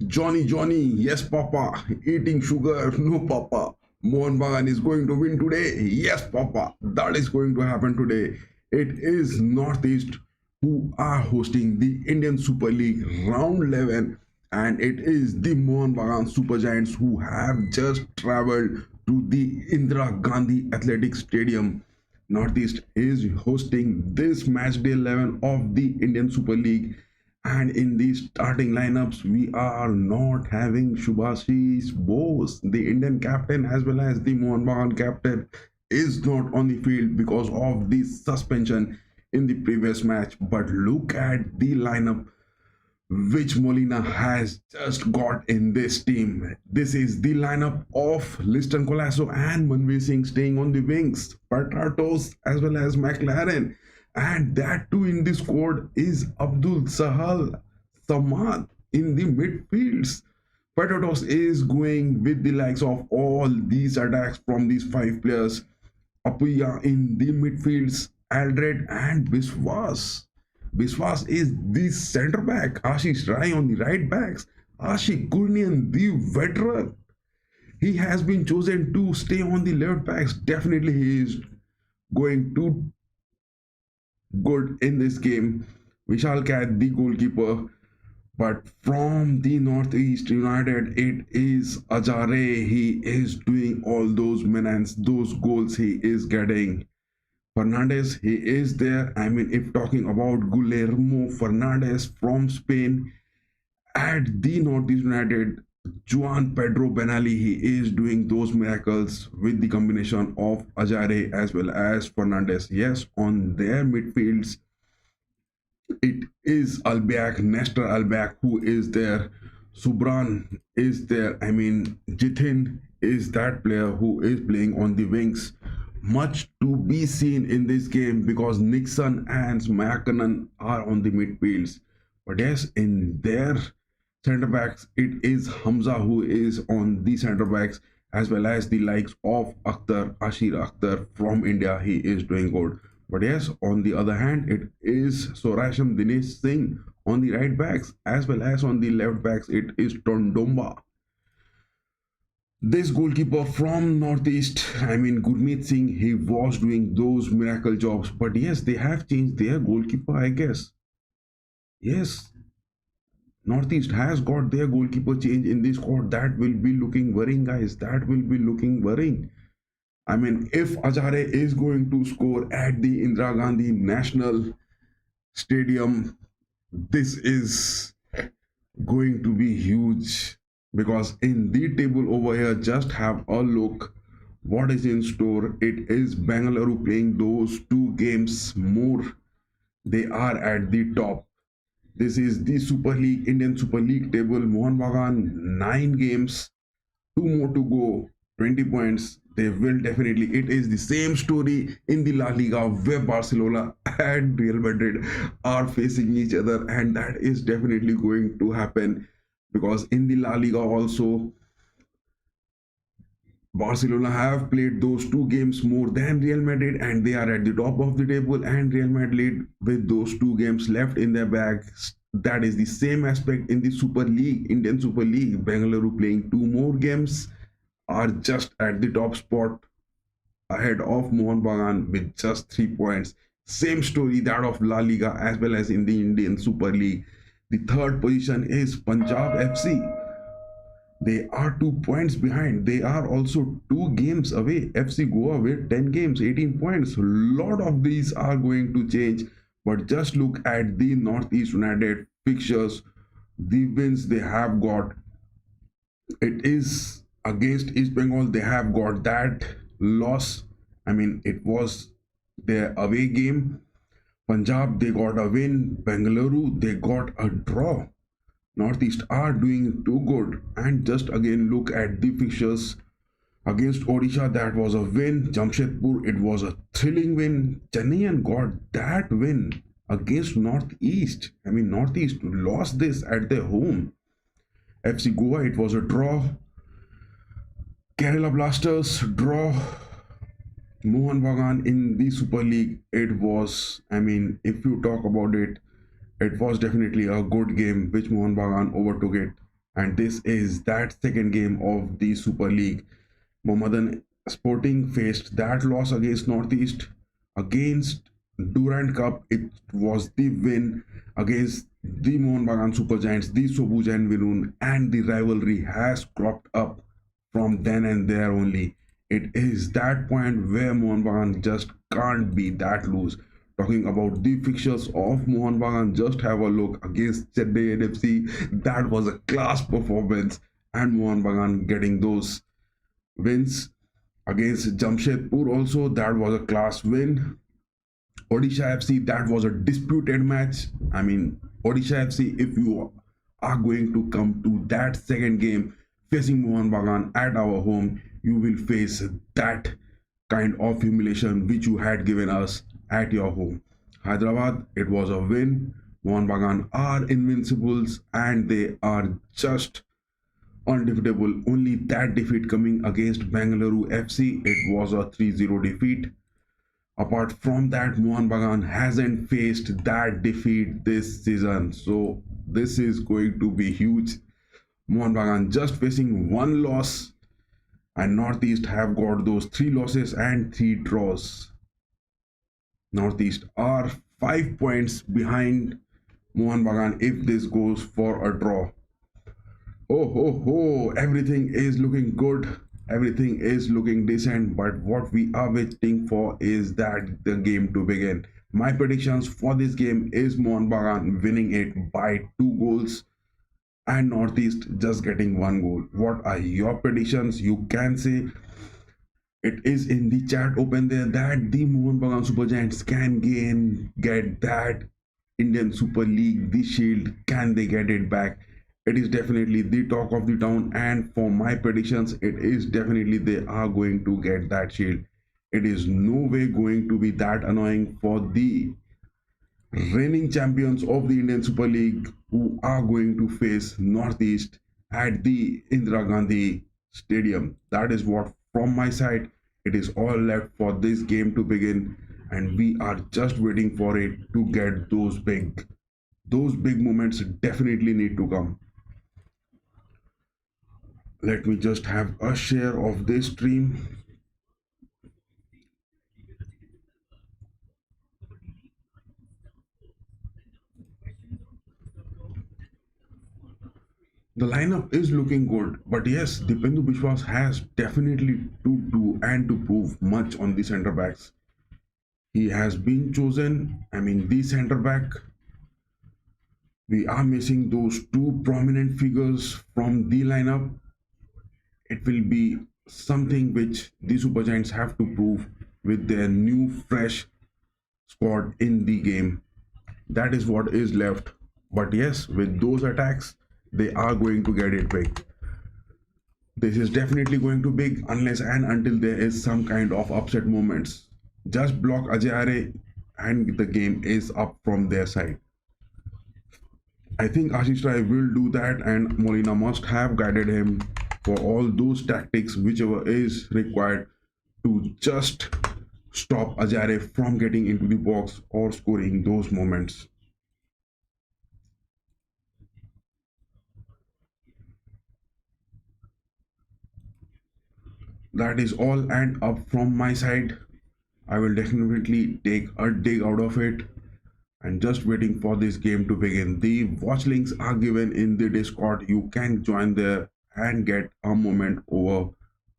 Johnny, yes, Papa. Eating sugar, no, Papa. Mohun Bagan is going to win today. Yes, Papa. That is going to happen today. It is Northeast who are hosting the Indian Super League Round 11, and it is the Mohun Bagan Super Giants who have just traveled to the Indira Gandhi Athletic Stadium. Northeast is hosting this match day 11 of the Indian Super League, and in the starting lineups, we are not having Shubhashish Bose, the Indian captain, as well as the Mohun Bagan captain, is not on the field because of the suspension in the previous match. But look at the lineup which Molina has just got in this team. This is the lineup of Liston Colasso and Manveer Singh staying on the wings, Patratos as well as McLaren. And that too in the squad is Abdul Sahal Samad in the midfields. Patratos is going with the likes of all these attacks from these five players. Apuya in the midfields, Aldred and Biswas. Biswas is the centre back. Ashish Rai on the right backs. Ashik Gurnian, the veteran. He has been chosen to stay on the left backs. Definitely he is going to good in this game. Vishal Kat, the goalkeeper. But from the Northeast United, it is Ajare. He is doing all those minutes, those goals he is getting. Fernandez, he is there. I mean, if talking about Guillermo Fernandez from Spain at the Northeast United, Juan Pedro Benali, he is doing those miracles with the combination of Ajare as well as Fernandez. Yes, on their midfields, it is Albiak, Nestor Albiak, who is there. Subran is there. I mean, Jithin is that player who is playing on the wings. Much to be seen in this game because Nixon and Mayakanan are on the midfields. But yes, in their centre backs, it is Hamza who is on the centre backs, as well as the likes of Akhtar, Ashir Akhtar from India. He is doing good. But yes, on the other hand, it is Sorasham Dinesh Singh on the right backs, as well as on the left backs, it is Tondomba. This goalkeeper from Northeast, I mean Gurmeet Singh, he was doing those miracle jobs. But yes, they have changed their goalkeeper, I guess. Yes, Northeast has got their goalkeeper change in this squad. That will be looking worrying, guys. That will be looking worrying. I mean, if Ajare is going to score at the Indira Gandhi National Stadium, this is going to be huge because in the table over here, just have a look what is in store. It is Bangalore playing those two games more. They are at the top. This is the Super League, Indian Super League table. Mohun Bagan, 9 games, 2 more to go, 20 points. They will definitely. It is the same story in the La Liga where Barcelona and Real Madrid are facing each other, and that is definitely going to happen because in the La Liga also Barcelona have played those two games more than Real Madrid and they are at the top of the table, and Real Madrid with those two games left in their bag. That is the same aspect in the Super League, Indian Super League. Bangalore playing 2 more games are just at the top spot ahead of Mohun Bagan with just 3 points. Same story that of La Liga as well as in the Indian Super League. The third position is Punjab FC. They are 2 points behind. They are also 2 games away. FC Goa with 10 games, 18 points. A lot of these are going to change. But just look at the Northeast United fixtures, the wins they have got. It is against East Bengal. They have got that loss. I mean, it was their away game. Punjab, they got a win. Bengaluru, they got a draw. Northeast are doing too good. And just again look at the fixtures. Against Odisha, that was a win. Jamshedpur, it was a thrilling win. Chennai got that win against Northeast. I mean, Northeast lost this at their home. FC Goa, it was a draw. Kerala Blasters, draw. Mohun Bagan in the Super League, it was, I mean, if you talk about it, it was definitely a good game which Mohun Bagan overtook it. And this is that second game of the Super League. Mohammedan Sporting faced that loss against Northeast. Against Durand Cup, it was the win against the Mohun Bagan Super Giants, the Sobuj and Virun, and the rivalry has cropped up from then and there only. It is that point where Mohun Bagan just can't be that loose. Talking about the fixtures of Mohun Bagan, just have a look against Chennai NFC. That was a class performance, and Mohun Bagan getting those wins against Jamshedpur also, that was a class win. Odisha FC, that was a disputed match. I mean, Odisha FC, if you are going to come to that second game facing Mohun Bagan at our home, you will face that kind of humiliation which you had given us at your home. Hyderabad, it was a win. Mohun Bagan are invincibles and they are just undefeatable. Only that defeat coming against Bangalore FC, it was a 3-0 defeat. Apart from that, Mohun Bagan hasn't faced that defeat this season. So this is going to be huge. Mohun Bagan just facing one loss, and Northeast have got those 3 losses and 3 draws. Northeast are 5 points behind Mohun Bagan if this goes for a draw. Oh ho ho, everything is looking good, everything is looking decent, but what we are waiting for is that the game to begin. My predictions for this game is Mohun Bagan winning it by 2 goals and Northeast just getting 1 goal. What are your predictions? You can say it is in the chat open there that the Mohun Bagan Super Giants can get that Indian Super League, the shield. Can they get it back? It is definitely the talk of the town, and for my predictions, it is definitely they are going to get that shield. It is no way going to be that annoying for the reigning champions of the Indian Super League who are going to face Northeast at the Indira Gandhi Stadium. That is what from my side. It is all left for this game to begin, and we are just waiting for it to get those big moments definitely need to come. Let me just have a share of this stream. The lineup is looking good, but yes, Dipendu Bishwas has definitely to do and to prove much on the centre backs. He has been chosen. I mean, the centre back. We are missing those 2 prominent figures from the lineup. It will be something which the Super Giants have to prove with their new, fresh squad in the game. That is what is left. But yes, with those attacks, they are going to get it big. This is definitely going to big unless and until there is some kind of upset moments. Just block Ajay and the game is up from their side. I think Ashish Rai will do that, and Molina must have guided him for all those tactics whichever is required to just stop Ajay from getting into the box or scoring those moments. That is all and up from my side. I will definitely take a dig out of it and just waiting for this game to begin. The watch links are given in the Discord. You can join there and get a moment over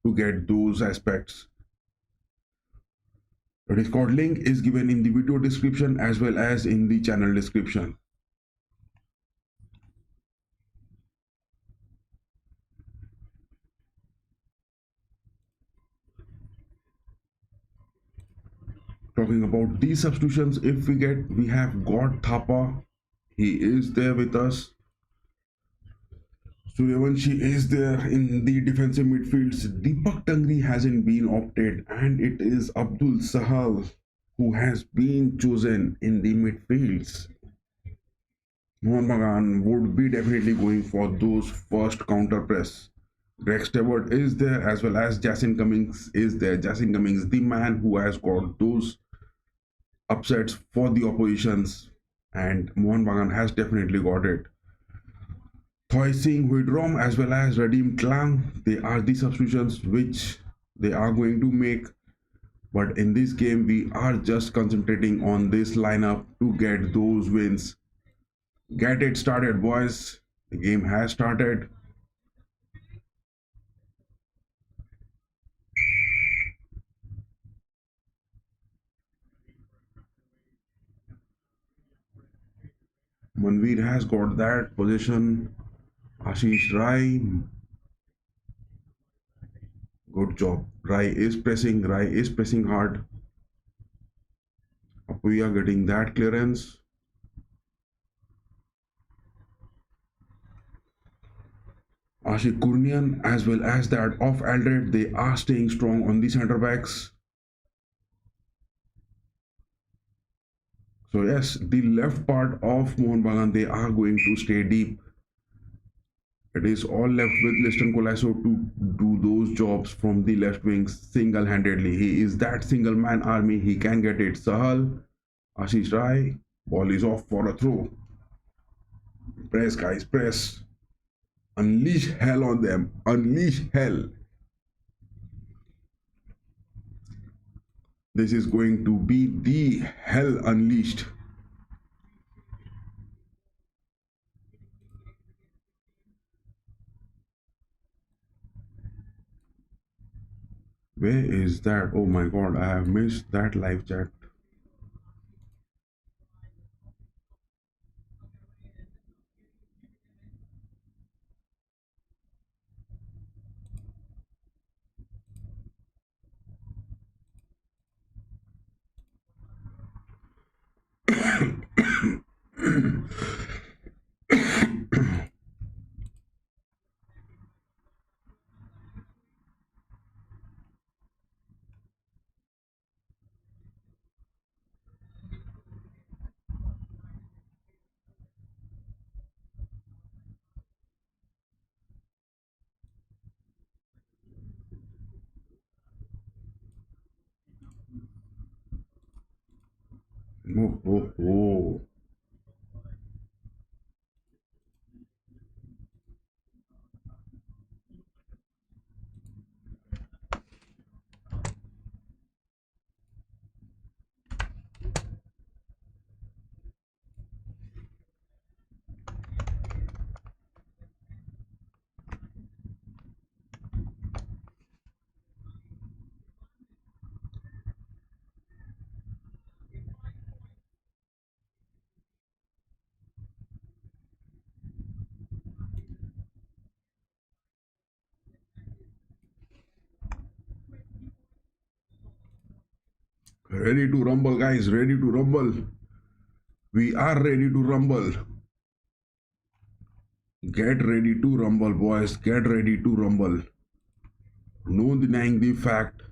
to get those aspects. The Discord link is given in the video description as well as in the channel description. Talking about these substitutions, if we have got Thapa, he is there with us. Suryavanshi is there in the defensive midfields. Deepak Tangri hasn't been opted, and it is Abdul Sahal who has been chosen in the midfields. Mohun Bagan would be definitely going for those first counter press. Greg Stewart is there as well as Jason Cummings is there. Jason Cummings, the man who has got those upsets for the oppositions, and Mohun Bagan has definitely got it. Thoising Huidrom as well as Radim Klang, they are the substitutions which they are going to make. But in this game, we are just concentrating on this lineup to get those wins. Get it started, boys. The game has started. Manveer has got that position. Ashish Rai, good job. Rai is pressing hard. We are getting that clearance. Ashik Kurnian as well as that of Aldred, they are staying strong on the centre backs. So yes, the left part of Mohun Bagan, they are going to stay deep. It is all left with Liston Colasso to do those jobs from the left wing single-handedly. He is that single man army. He can get it. Sahal, Ashish Rai, ball is off for a throw. Press, guys, press. Unleash hell on them. Unleash hell. This is going to be the hell unleashed. Where is that? Oh my god, I have missed that live chat. Oh, oh, oh. Ready to rumble, guys. Ready to rumble. We are ready to rumble. Get ready to rumble, boys. Get ready to rumble. No denying the fact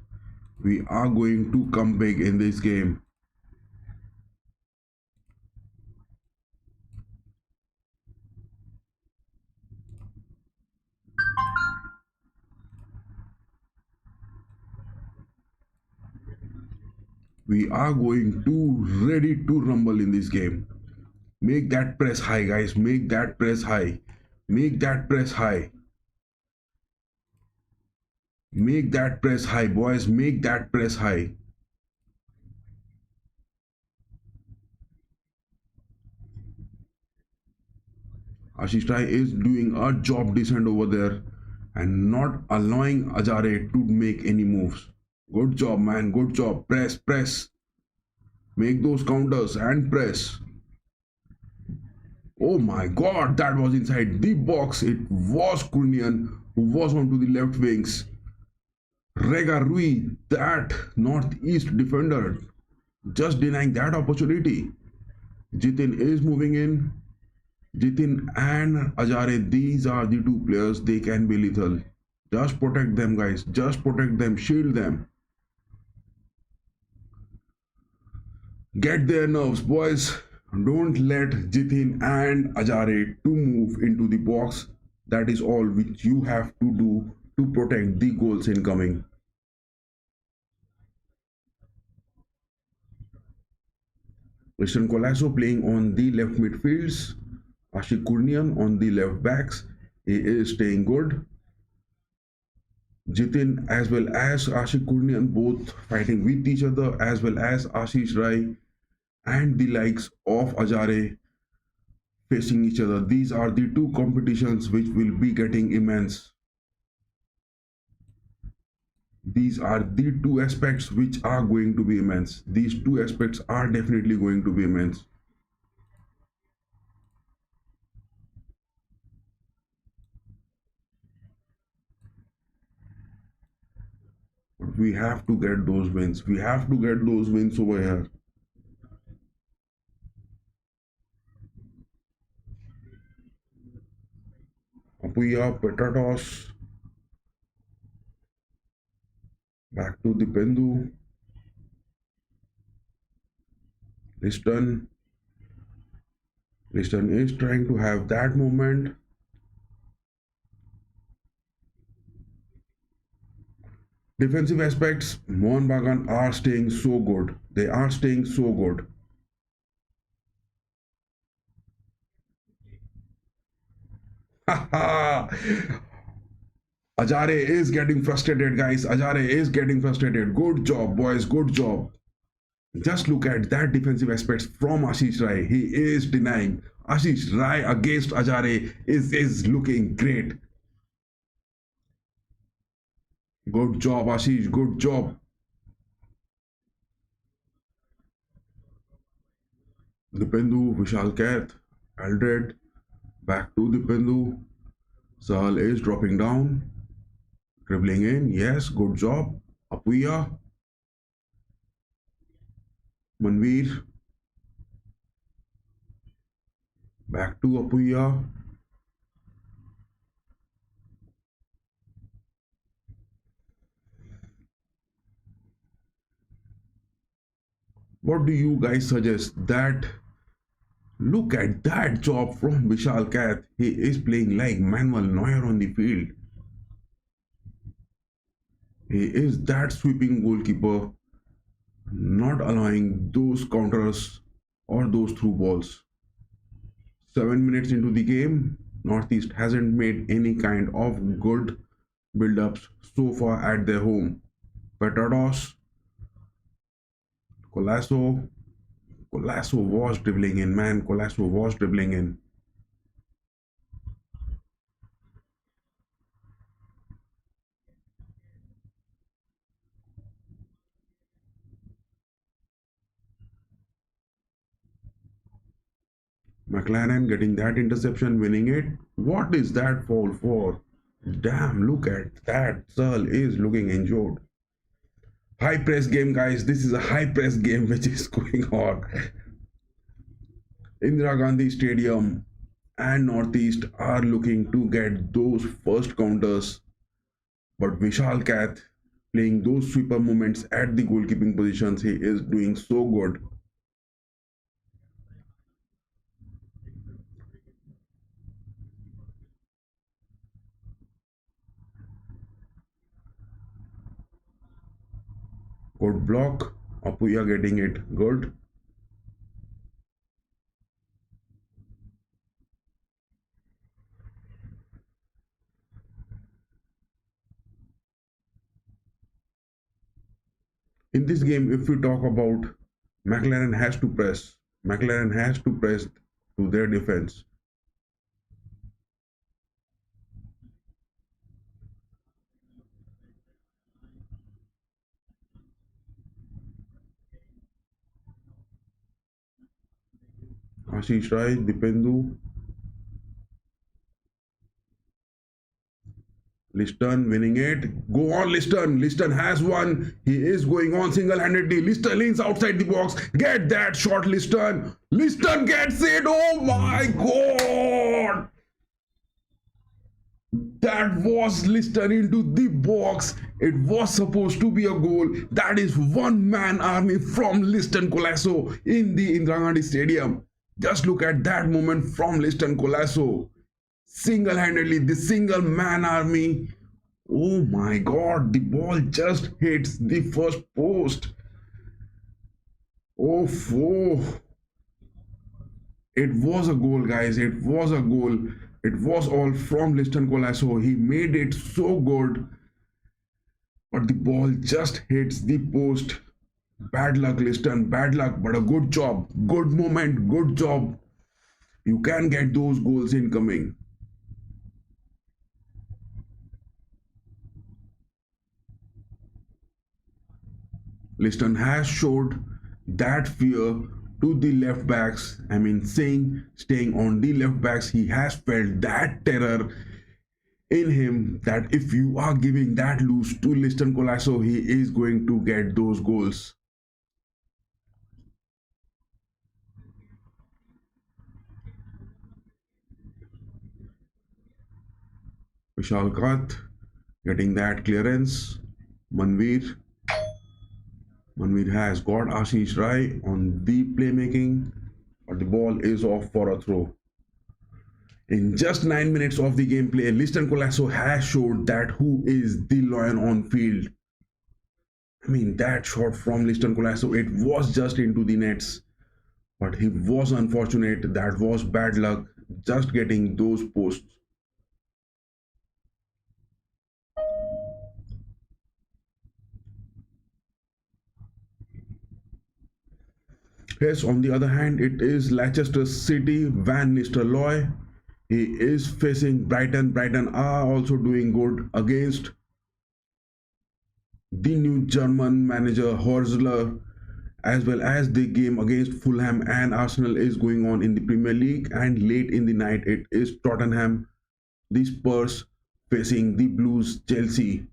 we are going to come big in this game. We are going to ready to rumble in this game. Make that press high, guys. Make that press high. Make that press high. Make that press high, boys. Make that press high. Ashish Rai is doing a job decent over there and not allowing Ajare to make any moves. Good job, man. Good job. Press, press. Make those counters and press. Oh my god, that was inside the box. It was Kurnian who was onto the left wings. Rega Rui, that northeast defender, just denying that opportunity. Jitin is moving in. Jitin and Ajare, these are the two players. They can be lethal. Just protect them, guys. Just protect them. Shield them. Get their nerves, boys. Don't let Jitin and Ajare to move into the box. That is all which you have to do to protect the goals incoming. Christian Colasso playing on the left midfields. Ashik Kurnian on the left backs. He is staying good. Jitin as well as Ashik Kurnian both fighting with each other, as well as Ashish Rai and the likes of Ajare facing each other. These are the two competitions which will be getting immense. These are the two aspects which are going to be immense. These two aspects are definitely going to be immense. But we have to get those wins. We have to get those wins over here. Apuya, Petratos, back to the Pendu. Liston. Liston is trying to have that moment. Defensive aspects, Mohun Bagan are staying so good. They are staying so good. Ajare is getting frustrated, guys. Ajare is getting frustrated. Good job, boys. Good job. Just look at that defensive aspects from Ashish Rai. He is denying. Ashish Rai against Ajare is looking great. Good job, Ashish. Good job. Dipendu, Vishal Kath, Aldred, back to Dipendu. Sahal is dropping down. Dribbling in. Yes, good job. Apuya. Manveer. Back to Apuya. What do you guys suggest? That look at that job from Vishal Kath. He is playing like Manuel Neuer on the field. He is that sweeping goalkeeper, not allowing those counters or those through balls. 7 minutes into the game, Northeast hasn't made any kind of good build-ups so far at their home. Petrados, Colasso, Colasso was dribbling in, man. Colasso was dribbling in. McLaren getting that interception, winning it. What is that foul for? Damn, look at that. Searle is looking injured. High press game, guys. This is a high press game which is going on. Indira Gandhi Stadium and Northeast are looking to get those first counters. But Vishal Kath playing those sweeper movements at the goalkeeping positions, he is doing so good. Good block. Apuya getting it good. In this game, if we talk about McLaren has to press, McLaren has to press to their defense. Ashish Rai, Dipendu, Liston winning it. Go on, Liston. Liston has won. He is going on single-handedly. Liston leans outside the box. Get that shot, Liston. Liston gets it. Oh my God. That was Liston into the box. It was supposed to be a goal. That is one man army from Liston Colasso in the Indira Gandhi Stadium. Just look at that moment from Liston Colasso. Single-handedly, the single man army. Oh my God, the ball just hits the first post. Oh, It was a goal, guys. It was a goal. It was all from Liston Colasso. He made it so good, but the ball just hits the post. Bad luck, Liston. Bad luck, but a good job. Good moment. Good job. You can get those goals incoming. Liston has showed that fear to the left backs. I mean, staying on the left backs, he has felt that terror in him that if you are giving that loose to Liston Colasso, he is going to get those goals. Vishal Khat getting that clearance. Manveer. Manveer has got Ashish Rai on the playmaking, but the ball is off for a throw. In just 9 minutes of the gameplay, Liston Colasso has showed that who is the lion on field. I mean, that shot from Liston Colasso, it was just into the nets, but he was unfortunate. That was bad luck, just getting those posts. Yes, on the other hand, it is Leicester City, Van Nistelrooy. He is facing Brighton. Brighton are also doing good against the new German manager Horsler, as well as the game against Fulham and Arsenal is going on in the Premier League. And late in the night, it is Tottenham, the Spurs facing the Blues, Chelsea.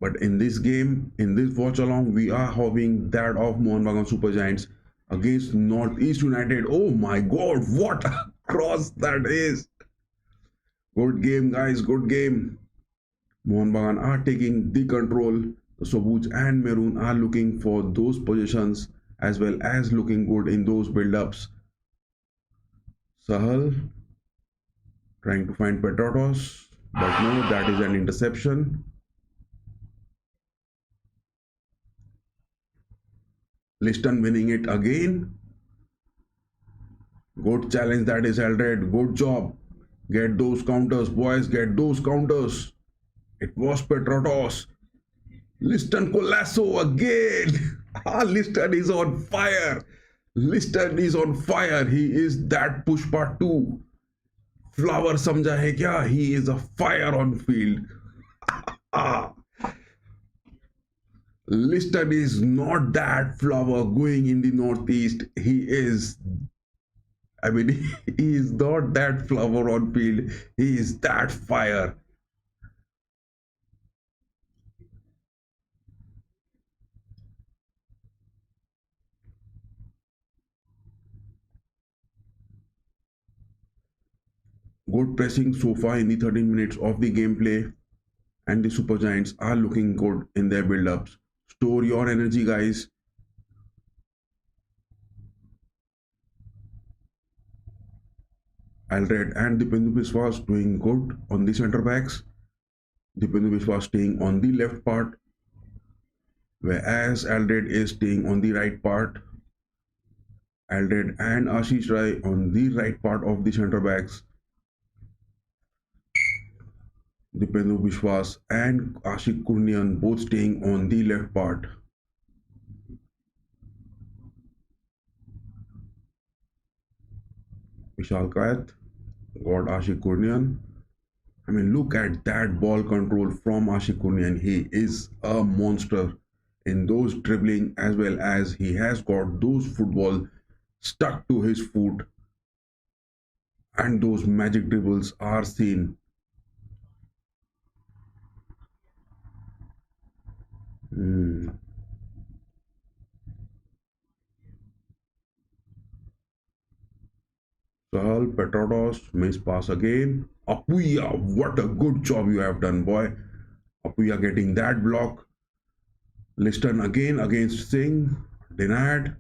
But in this game, in this watch along, we are having that of Mohun Bagan Super Giants against Northeast United. Oh my God, what a cross that is! Good game, guys, good game. Mohun Bagan are taking the control. The Sobuj and Maroon are looking for those positions as well as looking good in those build-ups. Sahal trying to find Petrotos, but no, that is an interception. Liston winning it again. Good challenge, that is Eldred. Good job. Get those counters, boys. Get those counters. It was Petrotos. Liston Colasso again. Liston is on fire. Liston is on fire. He is that pushpa too. Flower समझा है क्या? He is a fire on field. Liston is not that flower going in the northeast. He is, I mean, he is not that flower on field. He is that fire. Good pressing so far in the 13 minutes of the gameplay, and the Super Giants are looking good in their build-ups. Store your energy, guys. Alred and Dipendu Biswas doing good on the centre backs. Dipendu Biswas staying on the left part, whereas Alred is staying on the right part. Alred and Ashish Rai on the right part of the centre backs. Dipendu Biswas and Ashik Kurnian both staying on the left part. Vishal Kayat got Ashik Kurnian. I mean, look at that ball control from Ashik Kurnian. He is a monster in those dribbling, as well as he has got those football stuck to his foot, and those magic dribbles are seen. Sahal Petrodos miss pass again. Apuya, what a good job you have done, boy. Apuya getting that block. Liston again against Singh. Denied.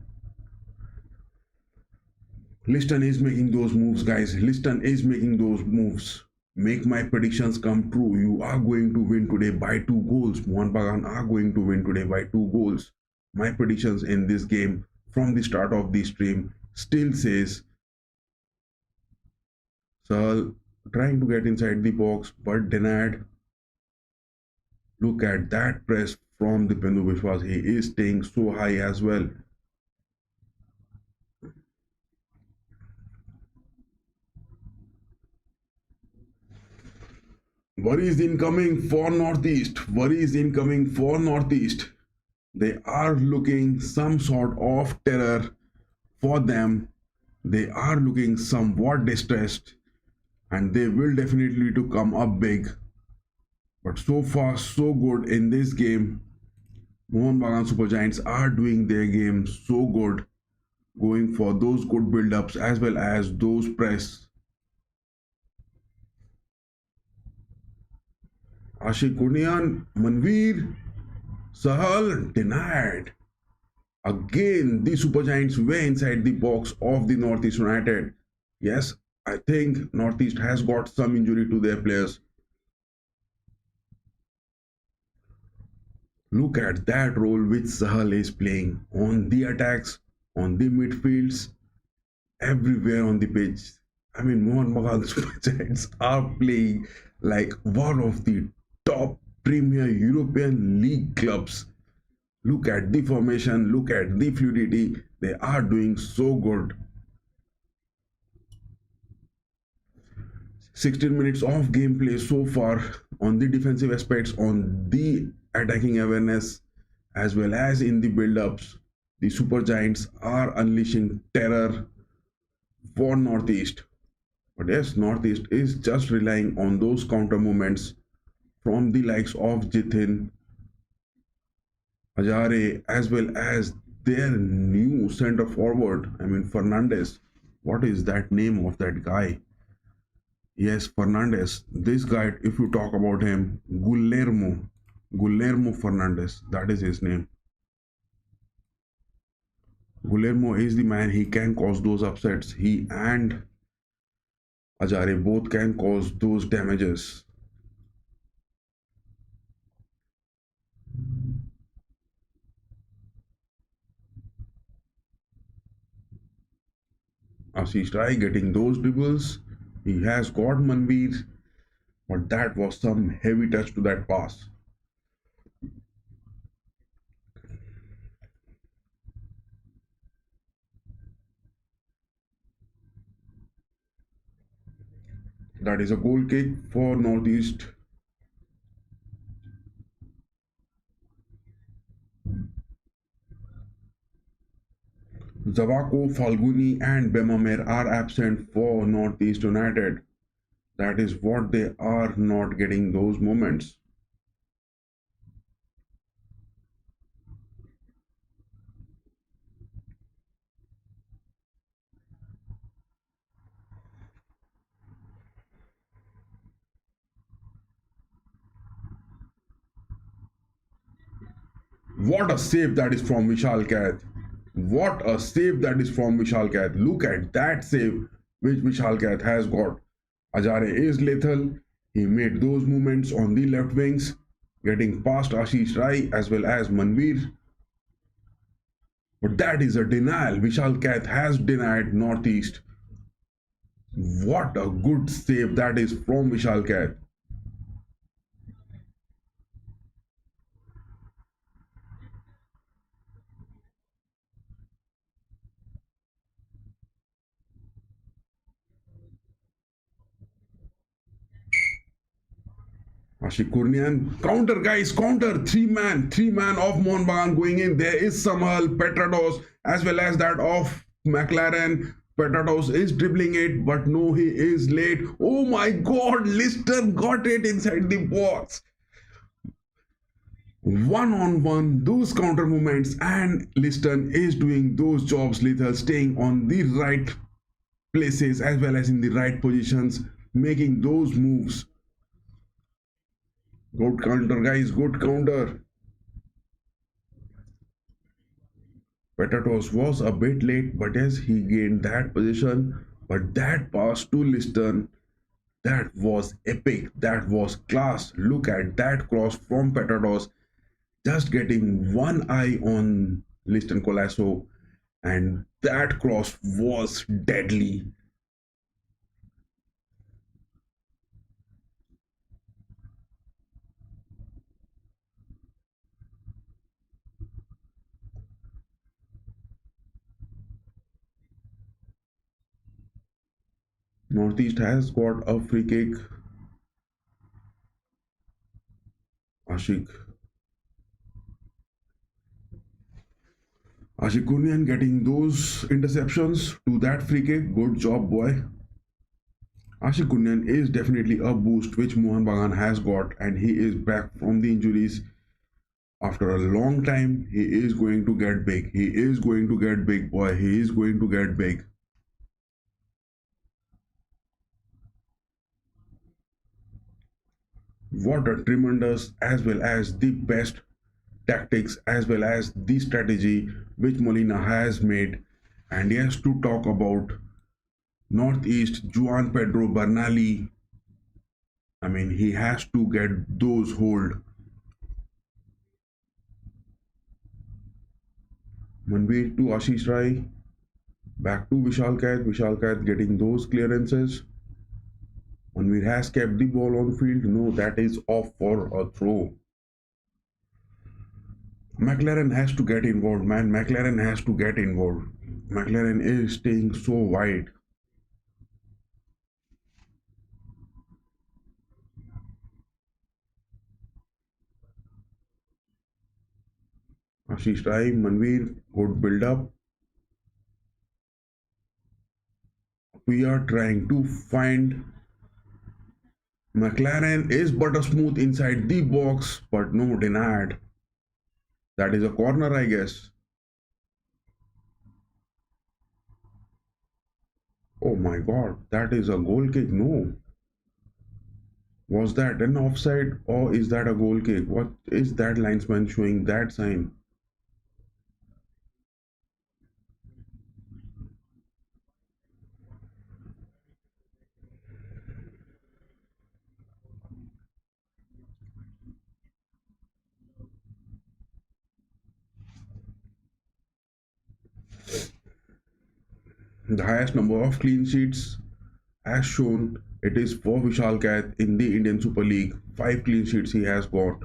Liston is making those moves, guys. Liston is making those moves. Make my predictions come true. You are going to win today by 2 goals. Mohun Bagan are going to win today by 2 goals. My predictions in this game from the start of the stream still says Sahal trying to get inside the box but denied. Look at that press from the Pendu Vishwas. He is staying so high as well. Worries incoming for Northeast. Worries incoming for Northeast. They are looking some sort of terror for them. They are looking somewhat distressed and they will definitely to come up big. But so far so good in this game. Mohun Bagan Super Giants are doing their game so good, going for those good build-ups as well as those press. Ashik Kurnian, Manveer, Sahal denied. Again, the Super Giants were inside the box of the Northeast United. Yes, I think Northeast has got some injury to their players. Look at that role which Sahal is playing on the attacks, on the midfields, everywhere on the pitch. I mean, Mohun Bagan Super Giants are playing like one of the top Premier European League clubs. Look at the formation, look at the fluidity. They are doing so good. 16 minutes of gameplay so far on the defensive aspects, on the attacking awareness, as well as in the build-ups. The Super Giants are unleashing terror for Northeast. But yes, Northeast is just relying on those counter movements from the likes of Jithin, Ajare, as well as their new center forward. I mean, Fernandez. What is that name of that guy? Yes, Fernandez. This guy, if you talk about him, Guillermo Fernandez, that is his name. Guillermo is the man. He can cause those upsets. He and Ajare both can cause those damages. Ashish Rai getting those dribbles. He has got Manveer, but that was some heavy touch to that pass. That is a goal kick for Northeast. Zavako, Falguni, and Bemamer are absent for Northeast United. That is what they are not getting those moments. What a save that is from Vishal Kath. What a save that is from Vishal Kath. Look at that save which Vishal Kath has got. Ajare is lethal. He made those movements on the left wings, getting past Ashish Rai as well as Manveer. But that is a denial. Vishal Kath has denied Northeast. What a good save that is from Vishal Kath. Ashik Kurnian, counter guys, counter, three man of Mohun Bagan going in. There is Samal, Petrados, as well as that of McLaren. Petrados is dribbling it, but no, he is late. Oh my god, Lister got it inside the box. One on one, those counter movements, and Liston is doing those jobs lethal, staying on the right places as well as in the right positions, making those moves. Good counter, guys. Good counter. Petatos was a bit late, but yes, he gained that position. But that pass to Liston, that was epic. That was class. Look at that cross from Petatos, just getting one eye on Liston Colasso And that cross was deadly. Northeast has got a free kick. Ashik Ashik Kunyan getting those interceptions to that free kick. Good job, boy. Ashik Kunyan is definitely a boost which Mohun Bagan has got, and he is back from the injuries after a long time. He is going to get big. He is going to get big, boy. He is going to get big. What a tremendous, as well as the best tactics, as well as the strategy which Molina has made. And yes, to talk about Northeast, Juan Pedro Bernali, I mean, he has to get those hold. Manveer to Ashish Rai, back to Vishal Kath getting those clearances. Manveer has kept the ball on field. No, that is off for a throw. McLaren has to get involved, man. McLaren has to get involved. McLaren is staying so wide. Ashish Rai, Manveer, good build up. We are trying to find McLaren is butter smooth inside the box, but no, denied. That is a corner, I guess. Oh my god, that is a goal kick. No. Was that an offside or is that a goal kick? What is that linesman showing that sign? The highest number of clean sheets, as shown, it is for Vishal Kath in the Indian Super League. 5 clean sheets he has got.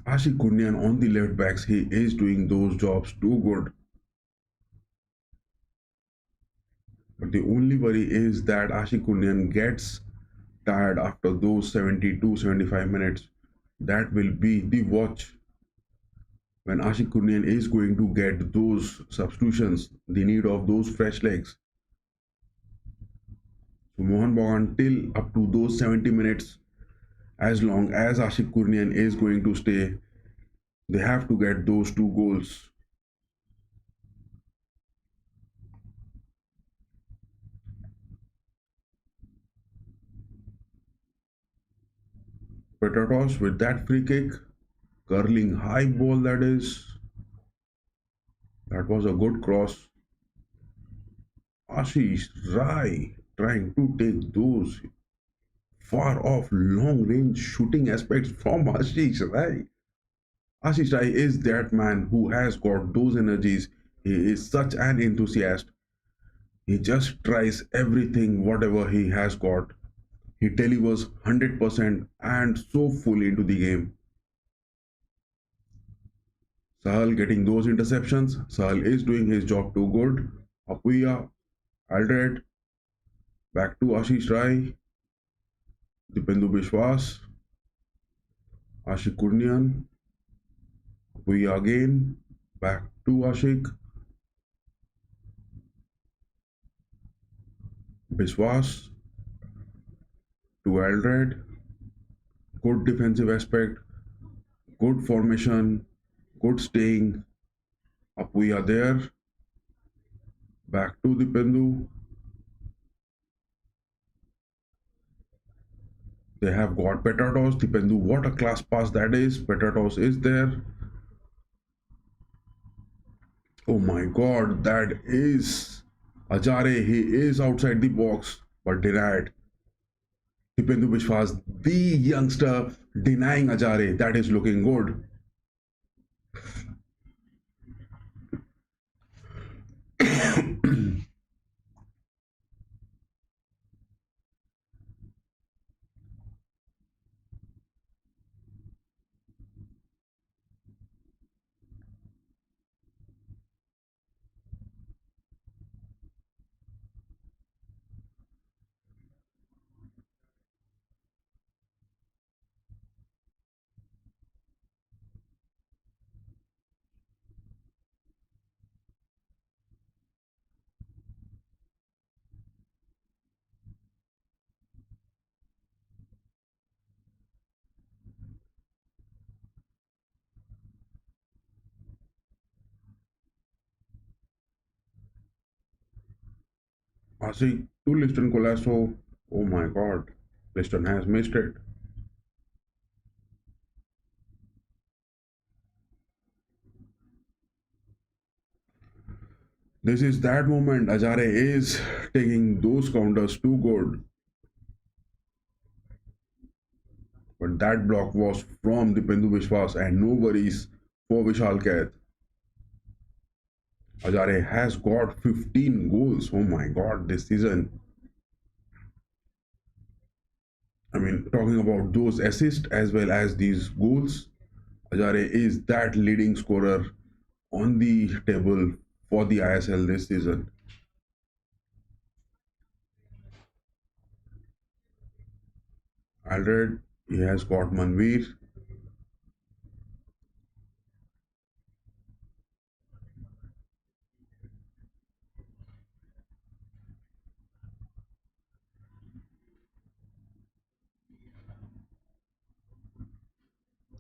Ashik Kundian on the left backs, he is doing those jobs too good. But the only worry is that Ashik Kundian gets tired after those 72 75 minutes. That will be the watch when Ashik Kundian is going to get those substitutions, the need of those fresh legs. So Mohun Bagan till up to those 70 minutes, as long as Ashik Kundian is going to stay, they have to get those 2 goals. Petatos with that free kick, curling high ball that is. That was a good cross. Ashish Rai trying to take those far off long range shooting aspects from Ashish Rai. Ashish Rai is that man who has got those energies. He is such an enthusiast. He just tries everything, whatever he has got. He delivers 100% and so fully into the game. Sahal getting those interceptions. Sahal is doing his job too good. Apuya, Aldred, back to Ashish Rai, Dipendu Bishwas, Ashik Kurnian, Apuya again, back to Ashik, Bishwas to Aldred. Good defensive aspect, good formation, good staying. Apuya there, back to Dipendu. They have got Petatos. Dipendu, what a class pass that is. Petatos is there. Oh my god, that is Ajare. He is outside the box, but denied. Dipendu Bishwas, the youngster denying Ajare, that is looking good. Asik, to Liston Colasso, oh my god, Liston has missed it. This is that moment Ajare is taking those counters too good. But that block was from Dipendu Bishwas and no worries for Vishal Kaith. Ajare has got 15 goals. Oh my god, this season. I mean, talking about those assists as well as these goals, Ajare is that leading scorer on the table for the ISL this season. Alred, he has got Manveer.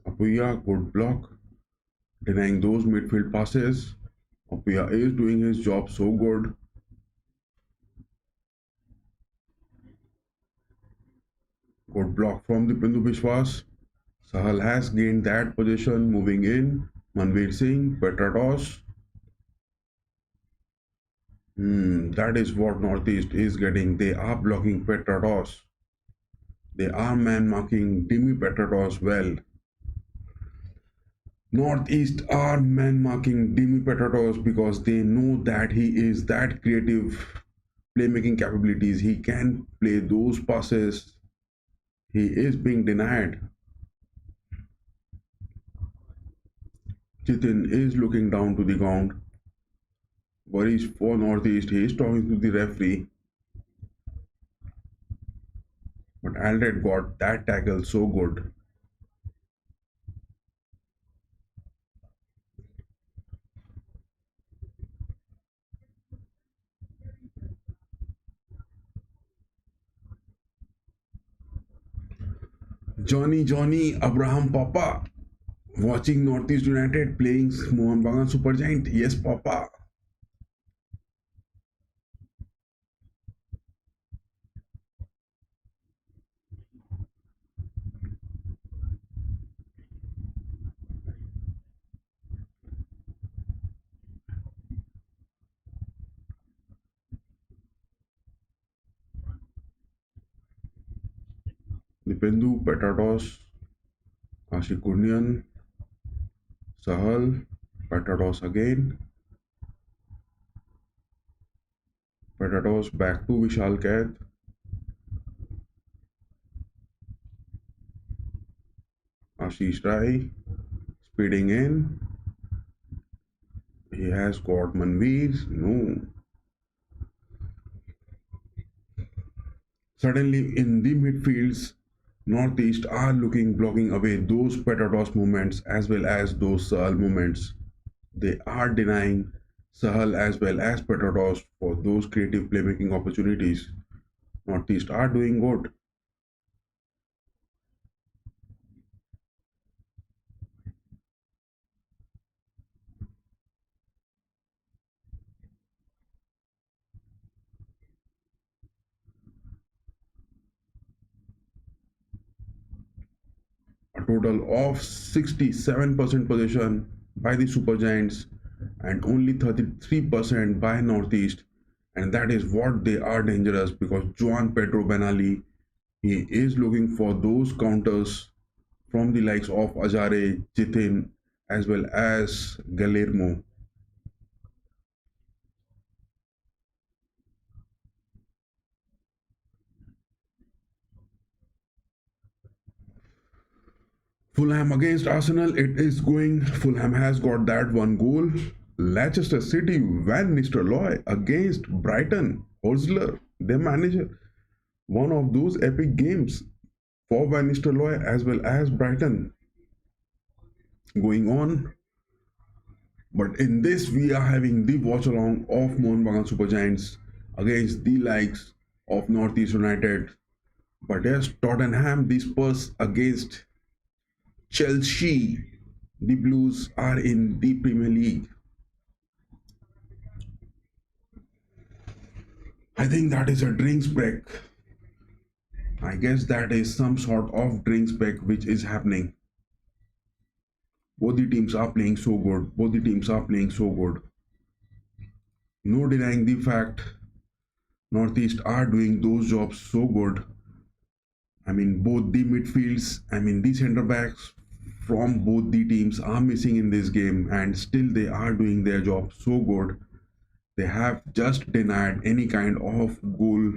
Apuya, good block, denying those midfield passes. Apuya is doing his job so good. Good block from the Pindu Bishwas. Sahal has gained that position, moving in. Manveer Singh, Petratos. That is what Northeast is getting. They are blocking Petratos. They are man marking Timmy Petratos well. Northeast are man marking Dimi Petratos because they know that he is that creative playmaking capabilities. He can play those passes. He is being denied. Chitin is looking down to the ground. Worries for Northeast. He is talking to the referee. But Aldred got that tackle so good. Johnny Abraham Papa watching Northeast United playing Mohun Bagan Supergiant. Yes, Papa. Dipendu, Petratos, Ashikurnian, Sahal, Petratos again. Petratos back to Vishal Kaith. Ashish Rai speeding in. He has got Manveer. No. Suddenly in the midfields, Northeast are looking blocking away those Petratos movements as well as those Sahal movements. They are denying Sahal as well as Petratos for those creative playmaking opportunities. Northeast are doing good. A total of 67% possession by the Super Giants and only 33% by Northeast. And that is what they are dangerous because Juan Pedro Benali He is looking for those counters from the likes of Ajare, Jitin, as well as Guillermo. Fulham against Arsenal, it is going. Fulham has got that one goal. Leicester City, Van Nistelrooy against Brighton, Hosler, their manager. One of those epic games for Van Nistelrooy as well as Brighton going on. But in this, we are having the watch along of Mohun Bagan Super Giants against the likes of Northeast United. But yes, Tottenham, the Spurs against Chelsea. The Blues are in the Premier League. I think that is a drinks break. I guess that is some sort of drinks break which is happening. Both the teams are playing so good. Both the teams are playing so good. No denying the fact Northeast are doing those jobs so good. I mean, both the midfields, I mean, the centre backs from both the teams are missing in this game, and still they are doing their job so good. They have just denied any kind of goal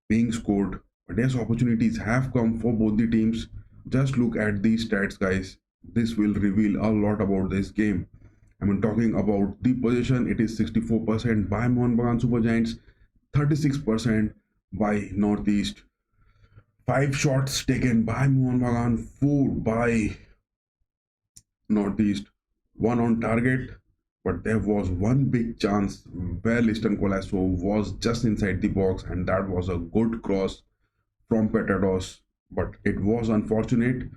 being scored. But yes, opportunities have come for both the teams. Just look at these stats, guys. This will reveal a lot about this game. I mean, talking about the possession, it is 64% by Mohun Bagan Super Giants, 36% by Northeast. 5 shots taken by Mohun Bagan, 4 by Northeast, one on target. But there was one big chance where Liston Colasso was just inside the box, and that was a good cross from Petados. But it was unfortunate.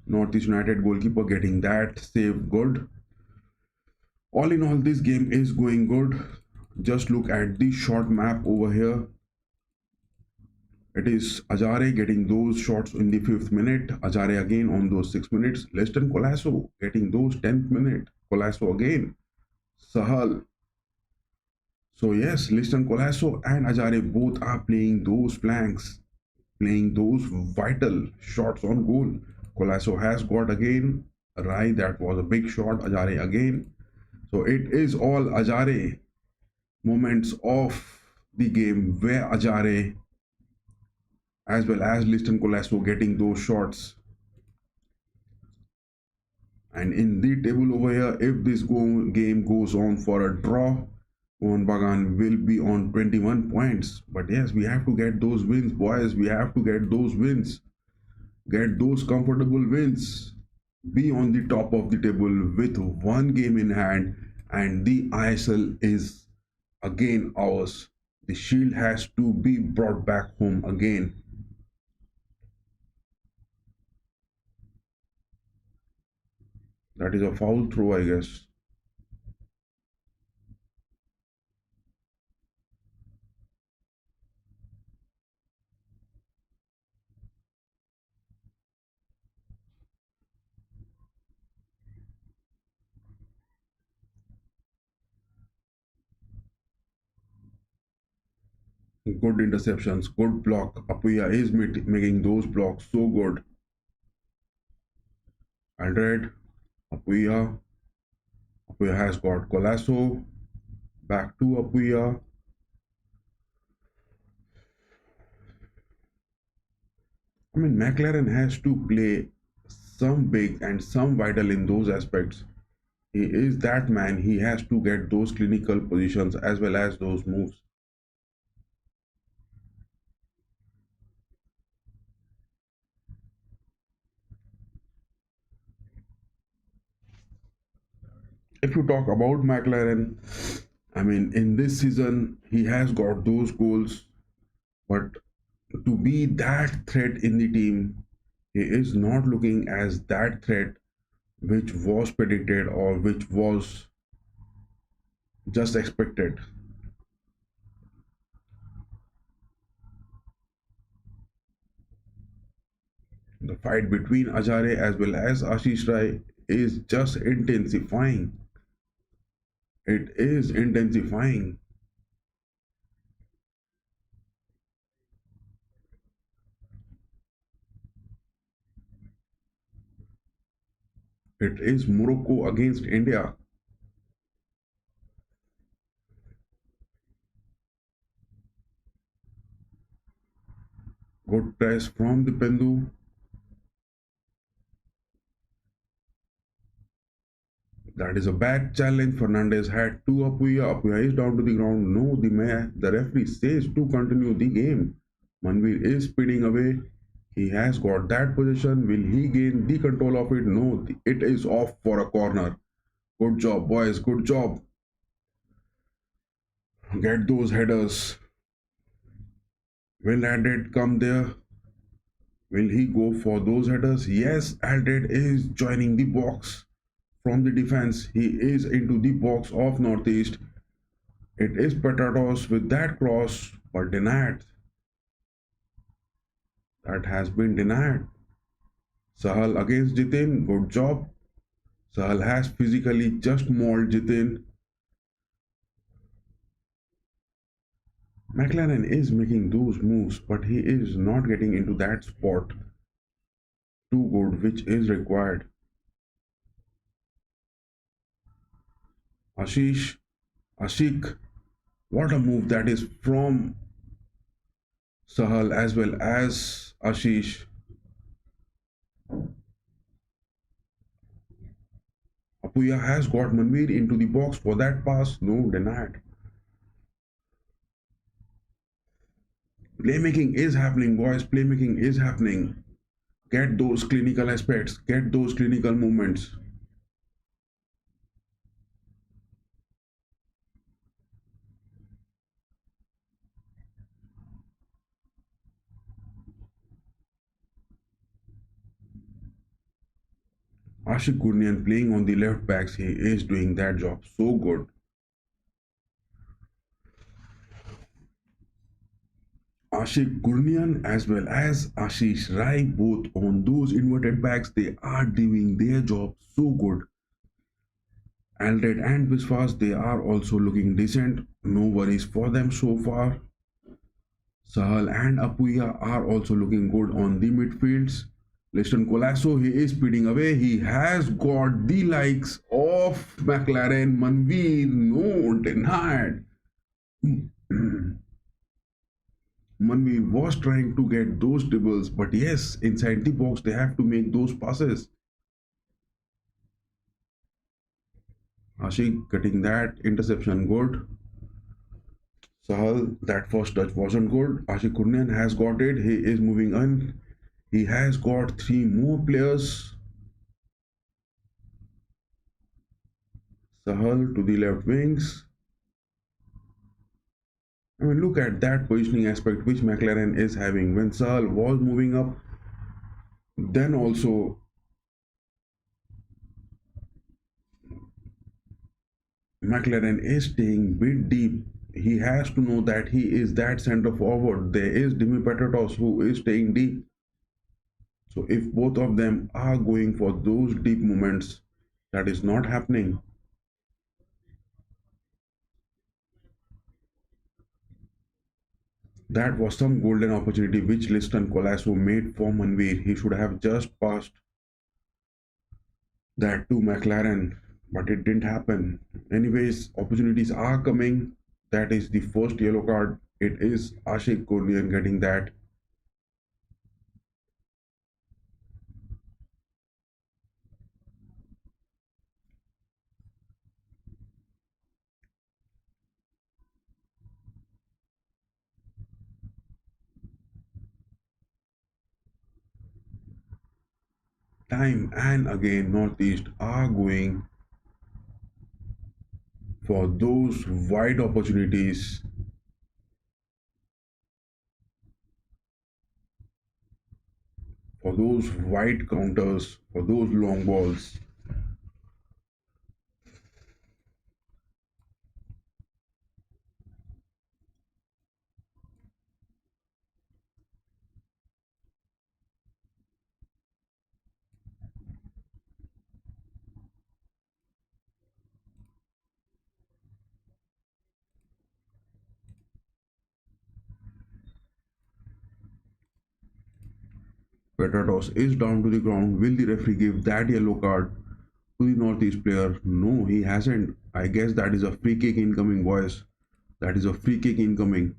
Northeast United goalkeeper getting that save good. All in all, this game is going good. Just look at the shot map over here. It is Ajare getting those shots in the 5th minute. Ajare again on those 6 minutes. Leston Colasso getting those 10th minute. Colasso again. Sahal. So yes, Liston Colasso and Ajare both are playing those flanks, playing those vital shots on goal. Colasso has got again. Rai, that was a big shot. Ajare again. So it is all Ajare moments of the game where Ajare as well as Liston Colasso getting those shots. And in the table over here, if this game goes on for a draw, Mohun Bagan will be on 21 points. But yes, we have to get those wins, boys. We have to get those wins. Get those comfortable wins. Be on the top of the table with one game in hand, and the ISL is again ours. The shield has to be brought back home again. That is a foul throw, I guess. Good interceptions, good block. Apuya is making those blocks so good. Aldred, Apuya. Apuya has got Colasso. Back to Apuya. I mean, McLaren has to play some big and some vital in those aspects. He is that man. He has to get those clinical positions as well as those moves. If you talk about McLaren, I mean, in this season, he has got those goals, but to be that threat in the team, he is not looking as that threat which was predicted or which was just expected. The fight between Ajare as well as Ashish Rai is just intensifying. It is intensifying. It is Morocco against India. Good press from the Pendu. That is a bad challenge. Fernandez had to Apuya. Apuya is down to the ground. No, the referee says to continue the game. Manveer is speeding away. He has got that position. Will he gain the control of it? No, it is off for a corner. Good job, boys. Good job. Get those headers. Will Aldred come there? Will he go for those headers? Yes, Aldred is joining the box from the defense. He is into the box of Northeast. It is Petratos with that cross, but denied. That has been denied. Sahal against Jitin. Good job. Sahal has physically just mauled Jitin. McLaren is making those moves, but he is not getting into that spot too good, which is required. Ashish, Ashik, what a move that is from Sahal as well as Ashish. Apuya has got Manveer into the box for that pass. No, denied. Playmaking is happening, boys. Playmaking is happening. Get those clinical aspects. Get those clinical movements. Ashik Gurnian playing on the left backs. He is doing that job so good. Ashik Gurnian as well as Ashish Rai both on those inverted backs. They are doing their job so good. Aldred and Biswas, they are also looking decent. No worries for them so far. Sahal and Apuya are also looking good on the midfields. Liston Colasso, he is speeding away. He has got the likes of McLaren. Manveer, no, denied. Manveer was trying to get those dribbles, but yes, inside the box, they have to make those passes. Ashik getting that interception good. Sahal, that first touch wasn't good. Ashik Kurnian has got it. He is moving on. He has got three more players. Sahal to the left wings. I mean, look at that positioning aspect which McLaren is having. When Sahal was moving up, then also McLaren is staying bit deep. He has to know that he is that center forward. There is Dimi Petratos who is staying deep. So if both of them are going for those deep movements, that is not happening. That was some golden opportunity which Liston Colasso made for Manveer. He should have just passed that to McLaren, but it didn't happen. Anyways, opportunities are coming. That is the first yellow card. It is Ashik Kurnian getting that. Time and again, Northeast are going for those wide opportunities, for those wide counters, for those long balls. Petratos is down to the ground. Will the referee give that yellow card? to the Northeast player. No, he hasn't. I guess that is a free kick incoming, boys. That is a free kick incoming.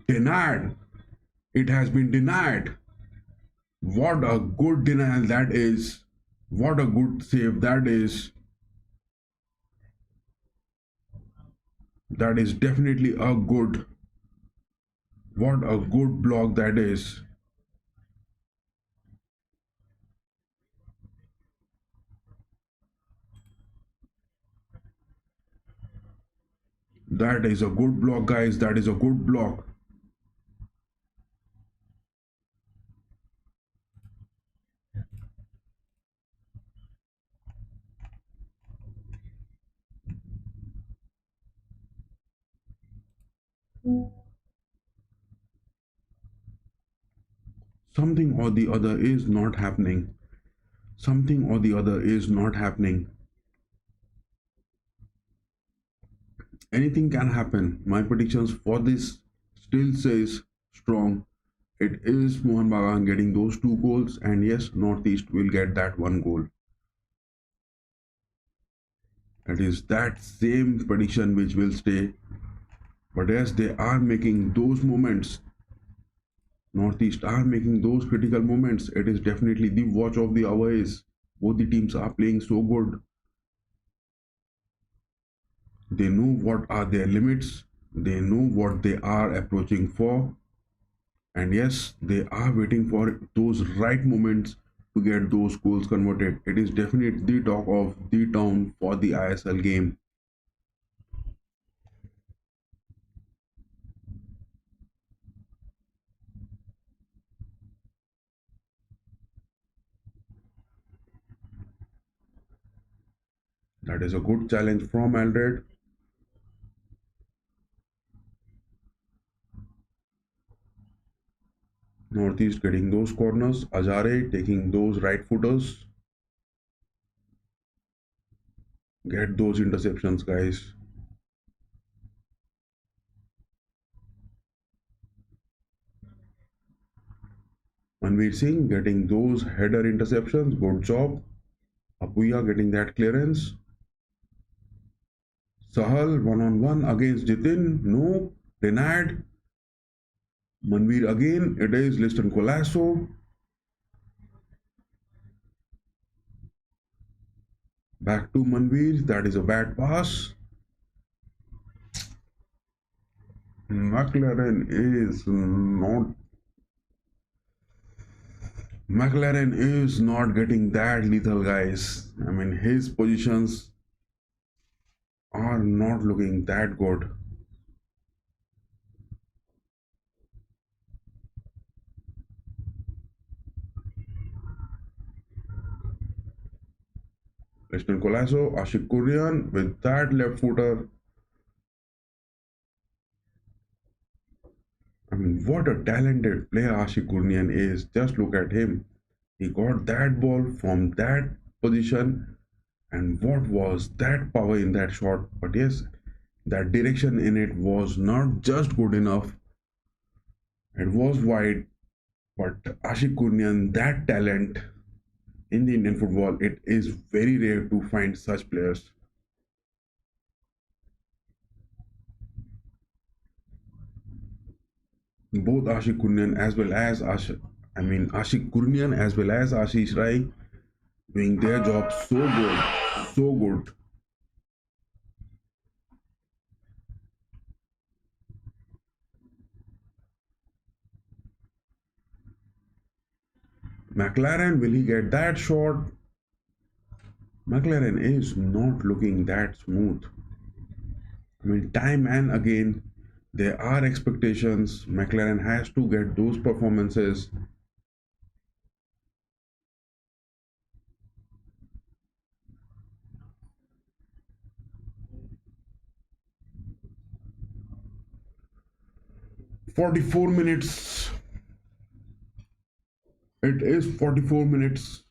Denied. It has been denied. What a good denial that is. What a good save that is. That is definitely a good. What a good block that is. That is a good block, guys. That is a good block. Something or the other is not happening. Something or the other is not happening. Anything can happen. My predictions for this still says strong. It is Mohun Bagan getting those two goals, and yes, Northeast will get that one goal. It is that same prediction which will stay. But yes, they are making those moments. Northeast are making those critical moments. It is definitely the watch of the hour is. Both the teams are playing so good. They know what are their limits. They know what they are approaching for. And yes, they are waiting for those right moments to get those goals converted. It is definitely the talk of the town for the ISL game. That is a good challenge from Aldred. Northeast getting those corners. Ajare taking those right footers. Get those interceptions, guys. Manveer Singh getting those header interceptions. Good job. Apuya getting that clearance. Sahal one on one against Jitin. No. Denied. Manveer again. It is Liston Colasso. Back to Manveer. That is a bad pass. McLaren is not. McLaren is not getting that lethal, guys. I mean, his positions are not looking that good. Krishnan Colasso, Ashik Kurian with that left footer. I mean, what a talented player Ashik Kurian is. Just look at him. He got that ball from that position, and what was that power in that shot? But yes, that direction in it was not just good enough. It was wide, but Ashik Kurian, that talent in the Indian football, it is very rare to find such players. Both Ashik Kurnian as well as Ashik Kurnian as well as Ashish Rai doing their job so good, so good. McLaren, will he get that shot? McLaren is not looking that smooth. I mean, time and again, there are expectations. McLaren has to get those performances. 44 minutes. It is 44 minutes.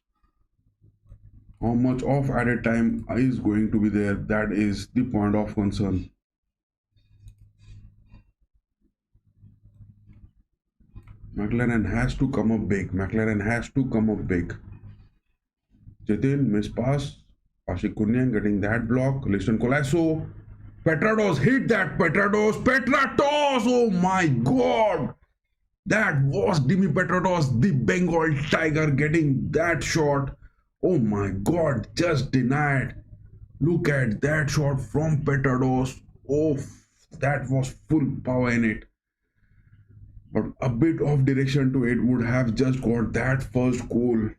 How much of added time is going to be there? That is the point of concern. McLaren has to come up big. McLaren has to come up big. Jitin, miss pass. Ashik Kunyan getting that block. Listen Colasso. Petrados hit that. Petrados. Petrados. Oh my god. That was Dimi Petrados, the Bengal Tiger, getting that shot. Oh my god. Just denied. Look at that shot from Petrados. Oh, that was full power in it. But a bit of direction to it would have just got that first goal.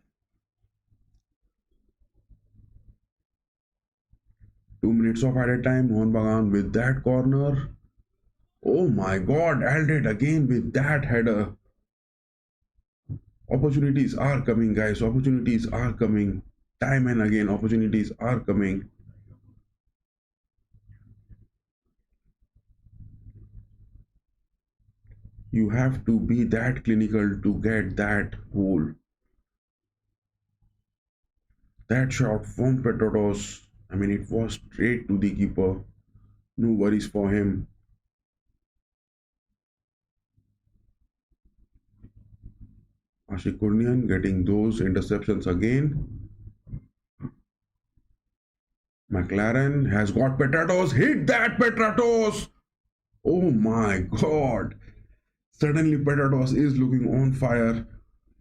2 minutes of added time. Mohun Bagan with that corner. Oh my god, Aldred again with that header. Opportunities are coming, guys. Opportunities are coming. Time and again, opportunities are coming. You have to be that clinical to get that goal. That shot from Petrodos, I mean, it was straight to the keeper. No worries for him. Ashik Kurnian getting those interceptions again. McLaren has got Petratos. Hit that Petratos! Oh my god. Suddenly Petratos is looking on fire.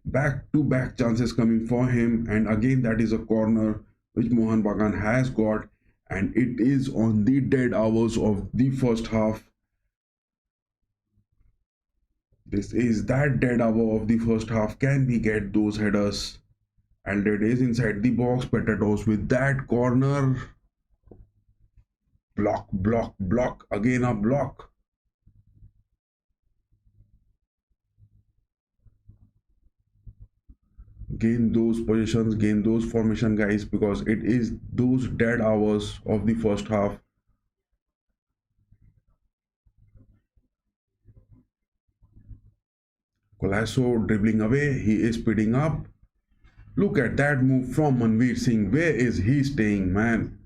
Back to back chances coming for him. And again that is a corner which Mohun Bagan has got. And it is on the dead hours of the first half. This is that dead hour of the first half. Can we get those headers? Aldred is inside the box. Petratos with that corner. Block, block, block. Again a block. Gain those positions, gain those formation, guys, because it is those dead hours of the first half. Colasso dribbling away. He is speeding up. Look at that move from Manveer Singh. Where is he staying, man?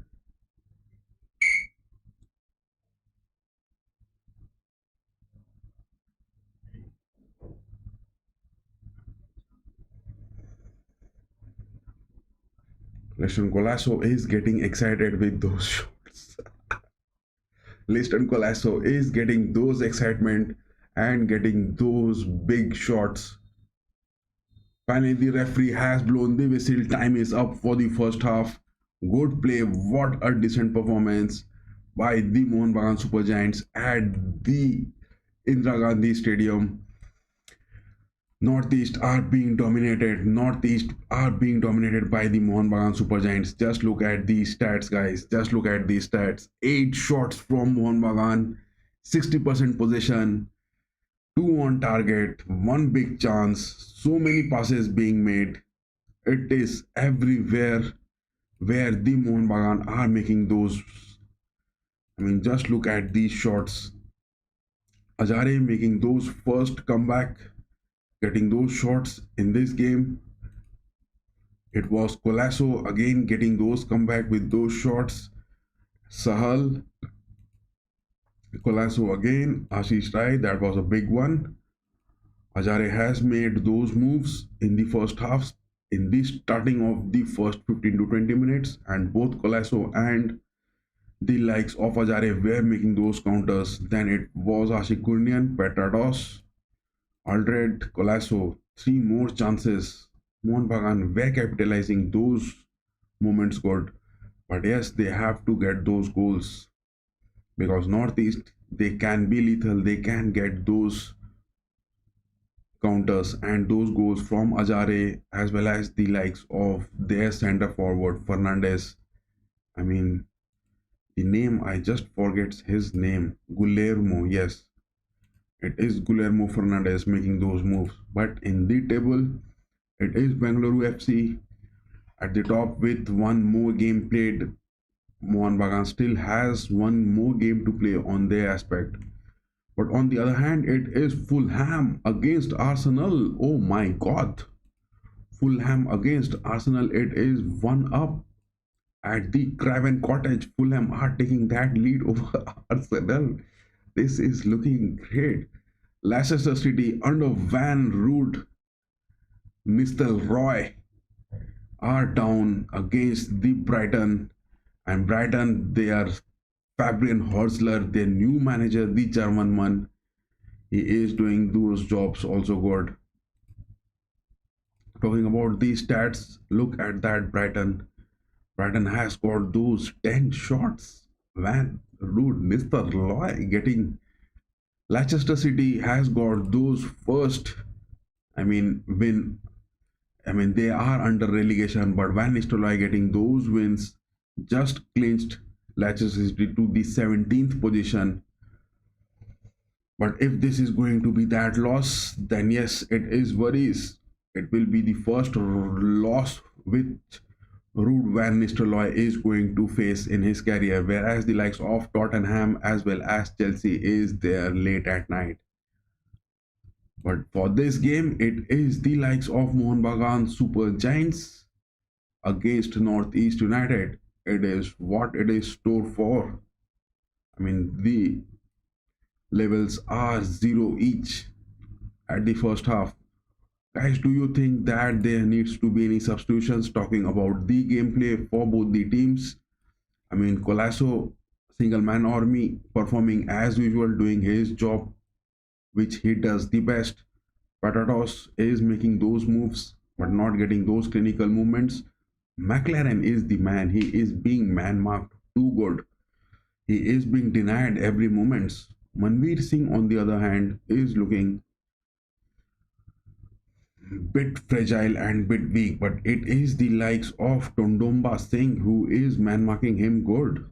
Liston Colasso is getting excited with those shots. Liston Colasso is getting those excitement and getting those big shots. Finally, the referee has blown the whistle. Time is up for the first half. Good play. What a decent performance by the Mohun Bagan Super Giants at the Indira Gandhi Stadium. Northeast are being dominated. Northeast are being dominated by the Mohun Bagan Super Giants. Just look at these stats, guys. Just look at these stats. 8 shots from Mohun Bagan, 60% possession, 2 on target, 1 big chance, so many passes being made. It is everywhere where the Mohun Bagan are making those. I mean, just look at these shots. Ajare making those first comeback, getting those shots in this game. It was Colasso again getting those comeback with those shots. Sahal, Colasso again, Ashish Rai, that was a big one. Ajare has made those moves in the first half, in the starting of the first 15 to 20 minutes, and both Colasso and the likes of Ajare were making those counters. Then it was Ashik Kurnian, Petrados, Aldred, Colasso, 3 more chances. Mohun Bagan were capitalizing those moments good. But yes, they have to get those goals because Northeast, they can be lethal. They can get those counters and those goals from Ajare as well as the likes of their center forward Fernandez. I mean, the name I just forgets his name. Guillermo, yes, it is Guillermo Fernandez making those moves. But in the table, it is Bengaluru FC at the top with one more game played. Mohun Bagan still has one more game to play on their aspect. But on the other hand, it is Fulham against Arsenal. Oh my god. Fulham against Arsenal. It is one up at the Craven Cottage. Fulham are taking that lead over Arsenal. This is looking great. Leicester City under Van Root Nistelrooy are down against the Brighton. And Brighton, they are Fabian Horsler, their new manager, the German one. He is doing those jobs also good. Talking about these stats, look at that Brighton. Brighton has got those 10 shots. Van Root Nistelrooy getting. Leicester City has got those first, win. They are under relegation, but Van Nistelrooy getting those wins just clinched Leicester City to the 17th position. But if this is going to be that loss, then yes, it is worries. It will be the first loss which Ruud van Nistelrooy is going to face in his career, whereas the likes of Tottenham as well as Chelsea is there late at night. But for this game, it is the likes of Mohun Bagan Super Giants against Northeast United. It is what it is store for. The levels are 0 each at the first half. Guys, do you think that there needs to be any substitutions talking about the gameplay for both the teams? Colasso, single man army, performing as usual, doing his job, which he does the best. Patatos is making those moves, but not getting those clinical movements. McLaren is the man. He is being man marked too good. He is being denied every moment. Manveer Singh, on the other hand, is looking bit fragile and bit weak, but it is the likes of Tondomba Singh who is man marking him good.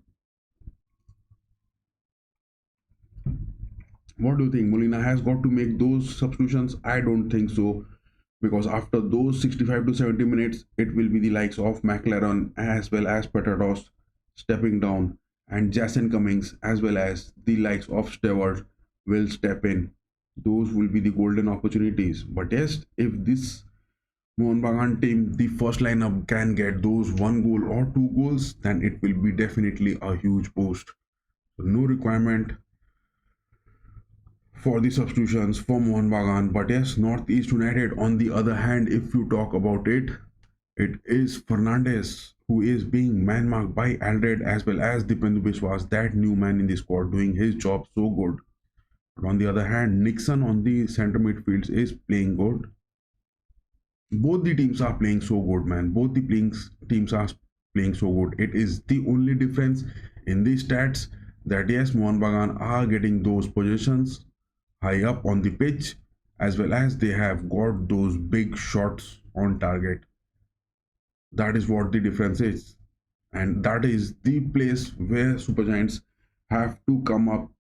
What do you think? Molina has got to make those substitutions? I don't think so, because after those 65 to 70 minutes, it will be the likes of McLaren as well as Petados stepping down, and Jason Cummings as well as the likes of Stewart will step in. Those will be the golden opportunities. But yes, if this Mohun Bagan team, the first lineup can get those one goal or two goals, then it will be definitely a huge boost. So no requirement for the substitutions for Mohun Bagan. But yes, Northeast United, on the other hand, if you talk about it, it is Fernandez who is being man marked by Aldred as well as Dipendu Biswas, that new man in the squad, doing his job so good. But on the other hand, Nixon on the center midfields is playing good. Both the teams are playing so good, man. Both the teams are playing so good. It is the only difference in the stats that yes, Mohun Bagan are getting those positions high up on the pitch, as well as they have got those big shots on target. That is what the difference is, and that is the place where Super Giants have to come up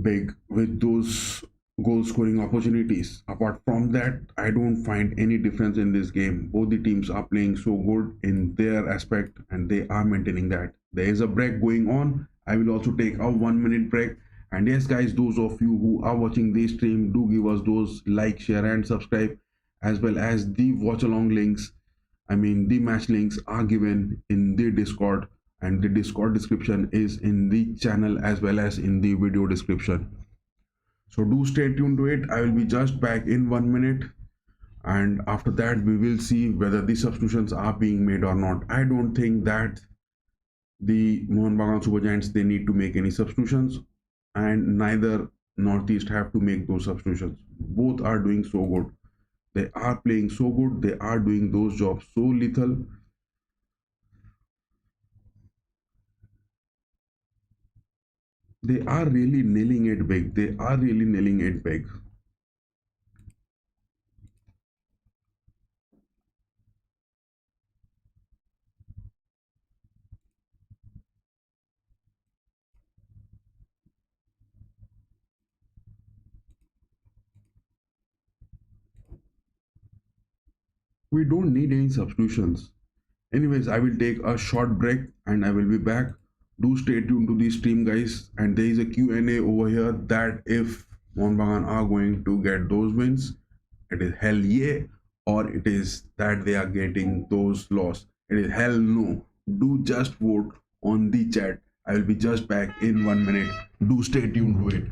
big with those goal scoring opportunities. Apart from that, I don't find any difference in this game. Both the teams are playing so good in their aspect and they are maintaining that. There is a break going on. I will also take a 1 minute break. And yes, guys, those of you who are watching this stream, do give us those like, share, and subscribe, as well as the watch along links. The match links are given in the Discord, and the Discord description is in the channel as well as in the video description. So do stay tuned to it. I will be just back in 1 minute, and after that we will see whether the substitutions are being made or not. I don't think that the Mohun Bagan Super Giants, they need to make any substitutions, and neither Northeast have to make those substitutions. Both are doing so good. They are playing so good. They are doing those jobs so lethal. They are really nailing it big. They are really nailing it big. We don't need any substitutions. Anyways, I will take a short break and I will be back. Do stay tuned to the stream, guys. And there is a Q&A over here that if Mohun Bagan are going to get those wins, it is hell yeah, or it is that they are getting those loss. It is hell no. Do just vote on the chat. I will be just back in 1 minute. Do stay tuned to it.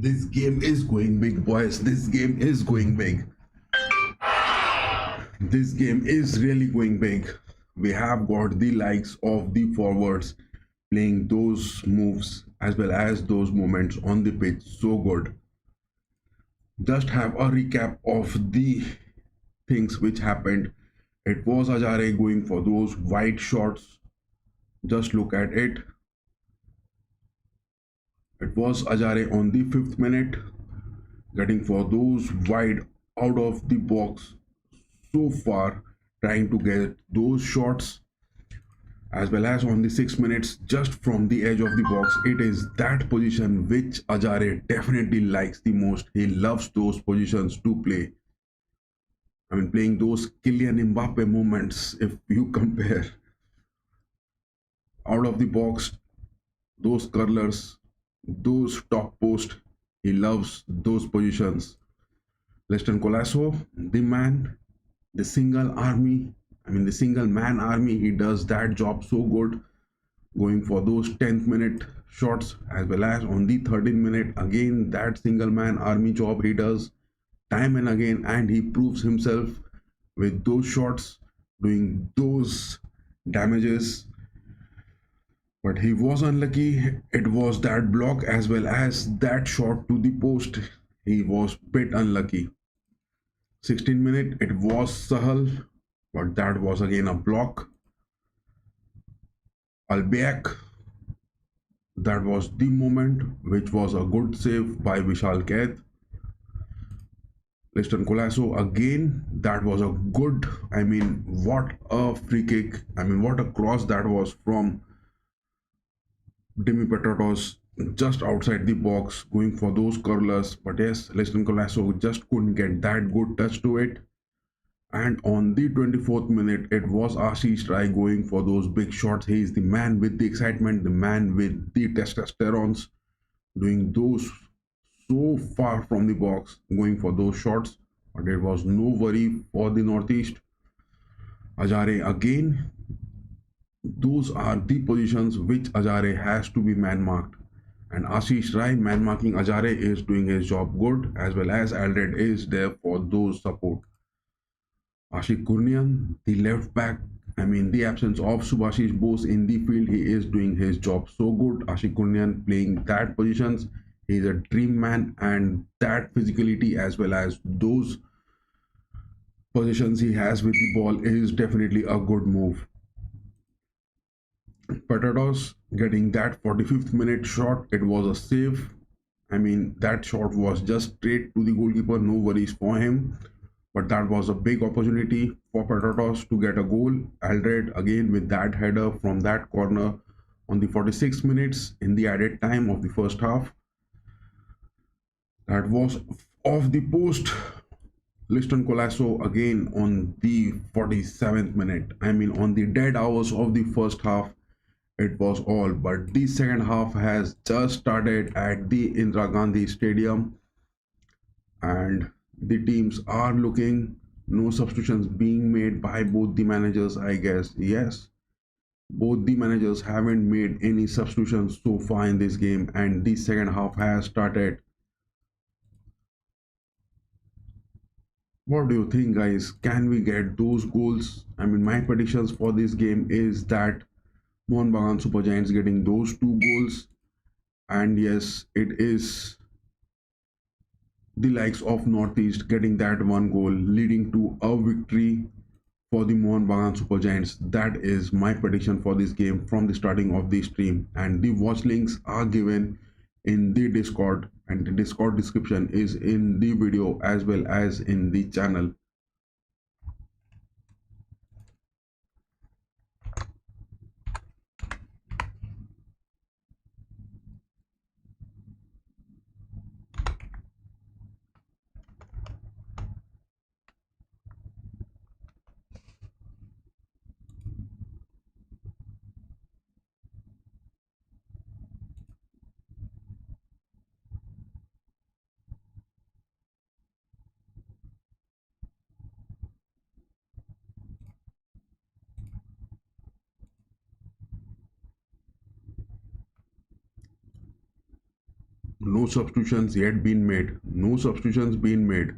This game is going big, boys. This game is going big. This game is really going big. We have got the likes of the forwards playing those moves as well as those moments on the pitch so good. Just have a recap of the things which happened. It was Ajare going for those wide shots. Just look at it. It was Ajare on the 5th minute getting for those wide out of the box so far, trying to get those shots, as well as on the 6 minutes just from the edge of the box. It is that position which Ajare definitely likes the most. He loves those positions to play. I mean, playing those Kylian Mbappe moments, if you compare out of the box, those curlers, those top post, he loves those positions. Leston Colasso, the man, the single army, I mean, the single man army, he does that job so good, going for those 10th minute shots, as well as on the 13th minute. Again, that single man army job he does time and again, and he proves himself with those shots, doing those damages. But he was unlucky. It was that block as well as that shot to the post. He was bit unlucky. 16th minute, it was Sahal, but that was again a block. Albiak, that was the moment, which was a good save by Vishal Kaid. Liston Colasso again, that was a good, I mean, what a free kick. I mean, what a cross that was from Demi Petratos just outside the box, going for those curlers. But yes, Liston Colasso just couldn't get that good touch to it. And on the 24th minute, it was Ashish Rai going for those big shots. He is the man with the excitement, the man with the testosterone, doing those so far from the box, going for those shots. But there was no worry for the Northeast. Ajare again. Those are the positions which Ajare has to be man marked. And Ashish Rai man marking Ajare is doing his job good, as well as Aldred is there for those support. Ashik Gurnian, the left back, I mean, the absence of Subhashish Bose in the field, he is doing his job so good. Ashik Gurnian playing that positions, he is a dream man, and that physicality as well as those positions he has with the ball is definitely a good move. Patados getting that 45th minute shot, it was a save. I mean, that shot was just straight to the goalkeeper, no worries for him. But that was a big opportunity for Patatos to get a goal. Aldred again with that header from that corner on the 46 minutes in the added time of the first half. That was off the post. Liston Colasso again on the 47th minute. I mean, on the dead hours of the first half, it was all. But the second half has just started at the Indira Gandhi Stadium, and the teams are looking, no substitutions being made by both the managers, I guess. Yes, both the managers haven't made any substitutions so far in this game, and the second half has started. What do you think, guys? Can we get those goals? I mean, my predictions for this game is that Mohun Bagan Super Giants getting those two goals, and yes, it is the likes of Northeast getting that one goal, leading to a victory for the Mohun Bagan Super Giants. That is my prediction for this game from the starting of the stream. And the watch links are given in the Discord, and the Discord description is in the video as well as in the channel. No substitutions yet been made. No substitutions been made.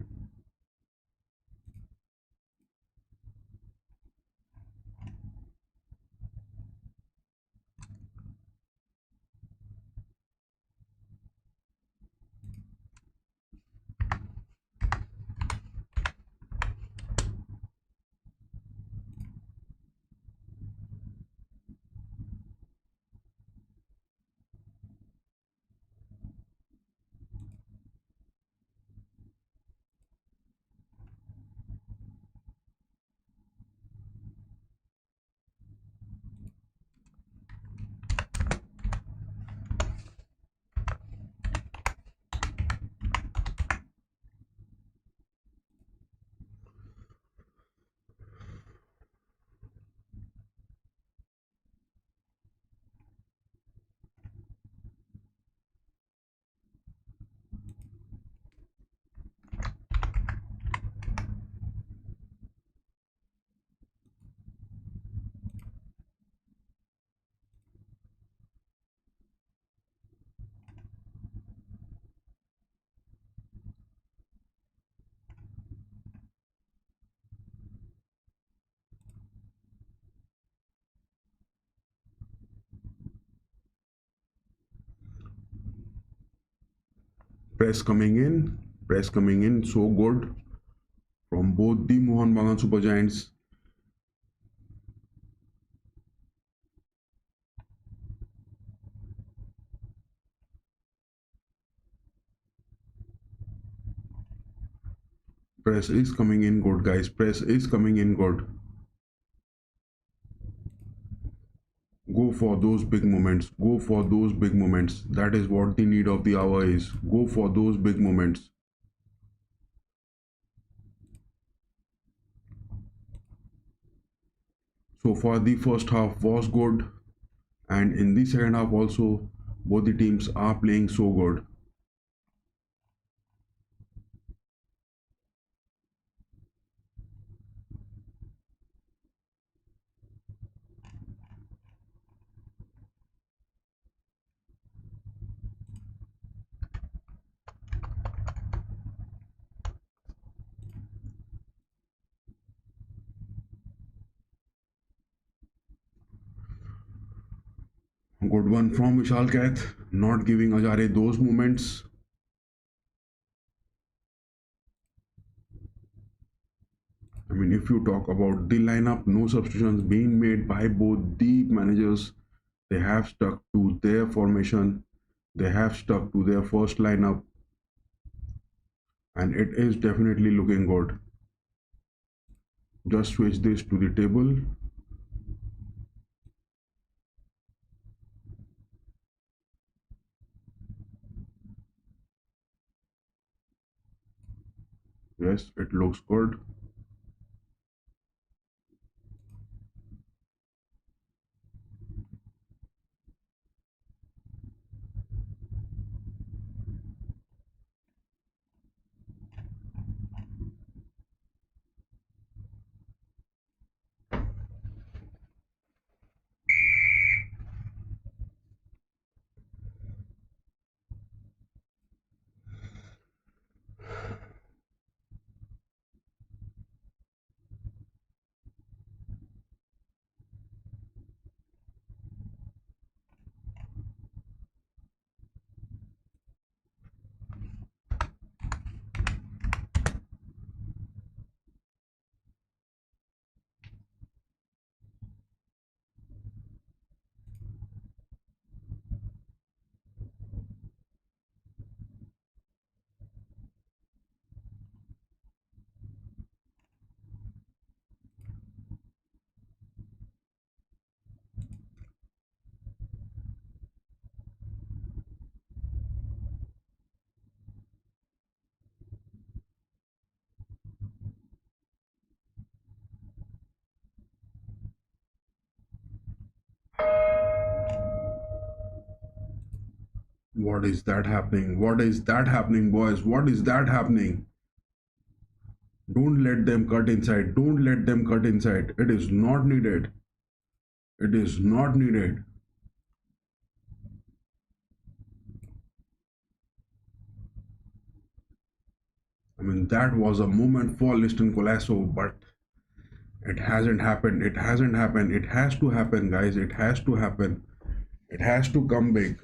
Press coming in. Press coming in. So good from both the Mohun Bagan Super Giants. Press is coming in good, guys. Press is coming in good. Go for those big moments. Go for those big moments. That is what the need of the hour is. Go for those big moments. So far, the first half was good, and in the second half also, both the teams are playing so good. Good one from Vishal Kath, not giving Ajare those moments. I mean, if you talk about the lineup, no substitutions being made by both the managers. They have stuck to their formation. They have stuck to their first lineup, and it is definitely looking good. Just switch this to the table. Yes, it looks good. What is that happening? What is that happening, boys? What is that happening? Don't let them cut inside. Don't let them cut inside. It is not needed. It is not needed. I mean, that was a moment for Liston Colasso, but it hasn't happened. It hasn't happened. It has to happen, guys. It has to happen. It has to come big.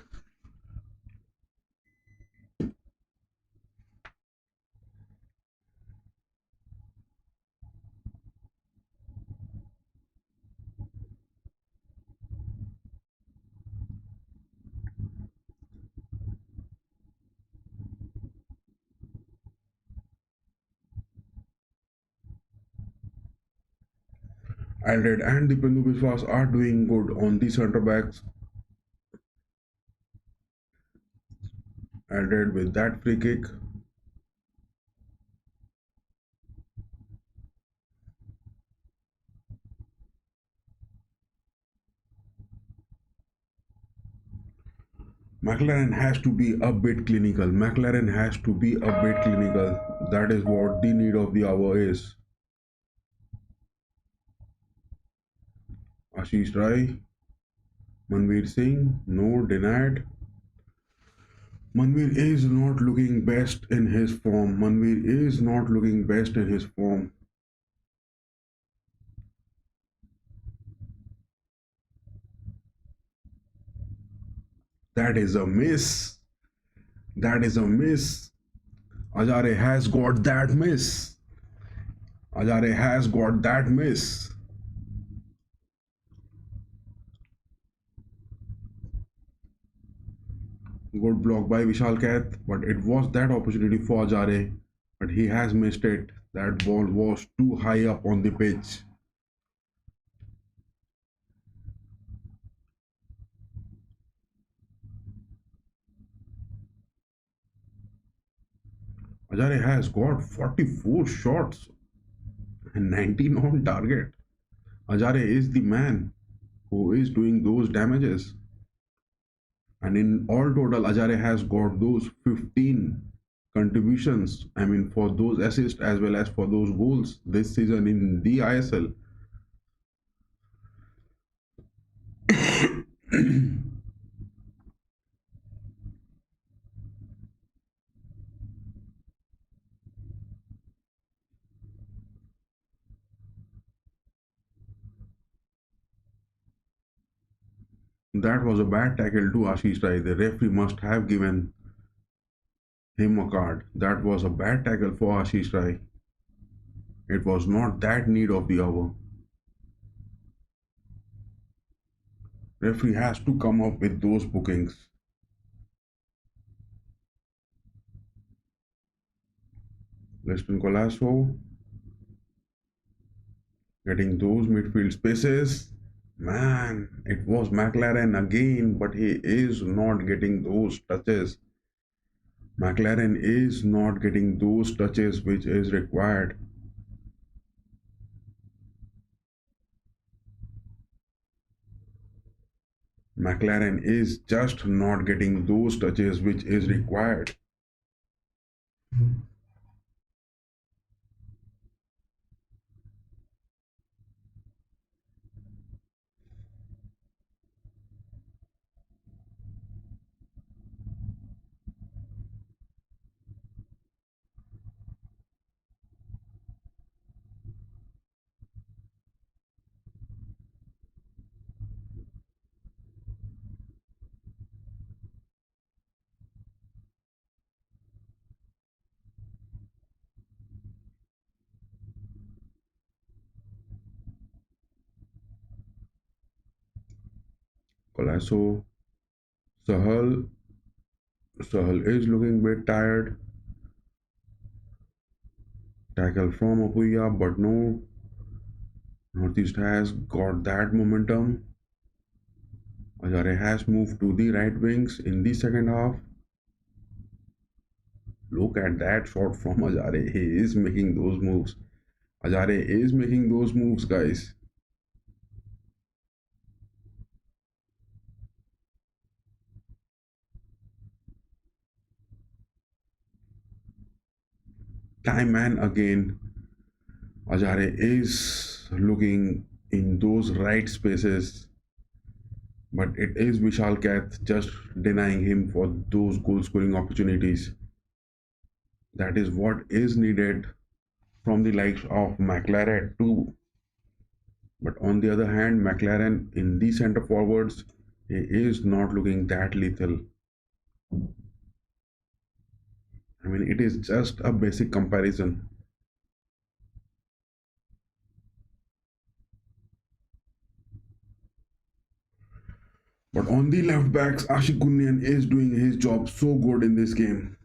Aldred and the Pindu Biswas are doing good on the centre backs. Aldred with that free kick. McLaren has to be a bit clinical. McLaren has to be a bit clinical. That is what the need of the hour is. Ashish Rai, Manveer Singh, no denied. Manveer is not looking best in his form. Manveer is not looking best in his form. That is a miss. That is a miss. Ajare has got that miss. Ajare has got that miss. Good block by Vishal Kath, but it was that opportunity for Ajare, but he has missed it. That ball was too high up on the pitch. Ajare has got 44 shots and 19 on target. Ajare is the man who is doing those damages. And in all total, Ajare has got those 15 contributions. I mean, for those assists as well as for those goals this season in the ISL. That was a bad tackle to Ashish Rai. The referee must have given him a card. That was a bad tackle for Ashish Rai. It was not that need of the hour. Referee has to come up with those bookings. Liston Colasso getting those midfield spaces. Man, it was McLaren again, but he is not getting those touches. McLaren is not getting those touches which is required. McLaren is just not getting those touches which is required. Colasso, Sahal, Sahal is looking a bit tired. Tackle from Apuya, but no. Northeast has got that momentum. Ajare has moved to the right wings in the second half. Look at that shot from Ajare. He is making those moves. Ajare is making those moves, guys. Time and again, Ajare is looking in those right spaces, but it is Vishal Kath just denying him for those goal scoring opportunities. That is what is needed from the likes of McLaren too. But on the other hand, McLaren in the center forwards, he is not looking that lethal. I mean, it is just a basic comparison. But on the left backs, Ashik Gunyan is doing his job so good in this game.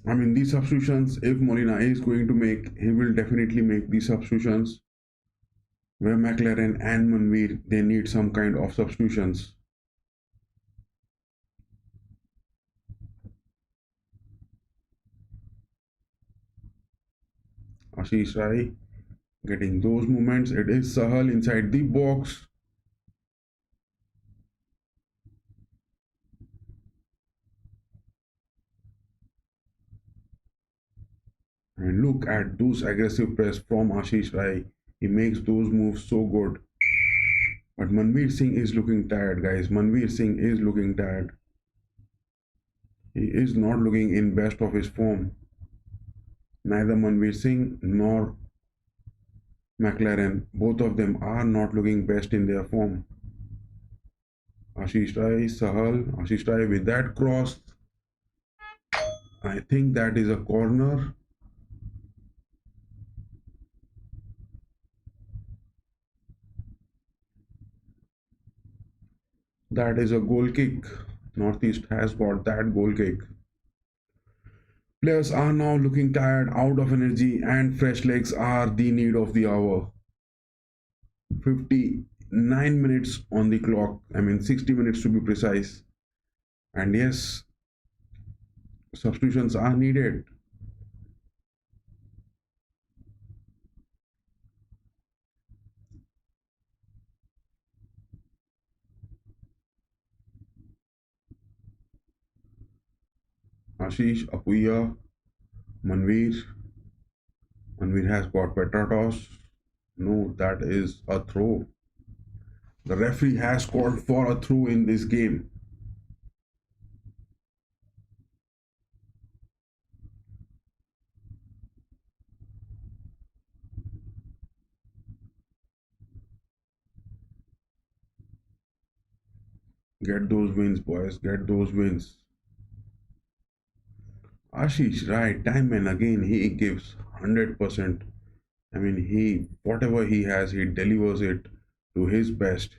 I mean, these substitutions, if Molina is going to make, he will definitely make these substitutions. Where McLaren and Manveer, they need some kind of substitutions. Ashish Rai getting those movements. It is Sahal inside the box. And look at those aggressive press from Ashish Rai. He makes those moves so good. But Manveer Singh is looking tired, guys. Manveer Singh is looking tired. He is not looking in best of his form. Neither Manveer Singh nor McLaren, both of them are not looking best in their form. Ashish Rai, Sahal, Ashish Rai with that cross. I think that is a corner. That is a goal kick. Northeast has got that goal kick. Players are now looking tired, out of energy, and fresh legs are the need of the hour. 59 minutes on the clock. I mean, 60 minutes to be precise. And yes, substitutions are needed. Ashish, Apuya, Manveer. Manveer has got Petratos. No, that is a throw. The referee has called for a throw in this game. Get those wins, boys. Get those wins. Ashish, right, time and again he gives 100%. I mean, he whatever he has, he delivers it to his best.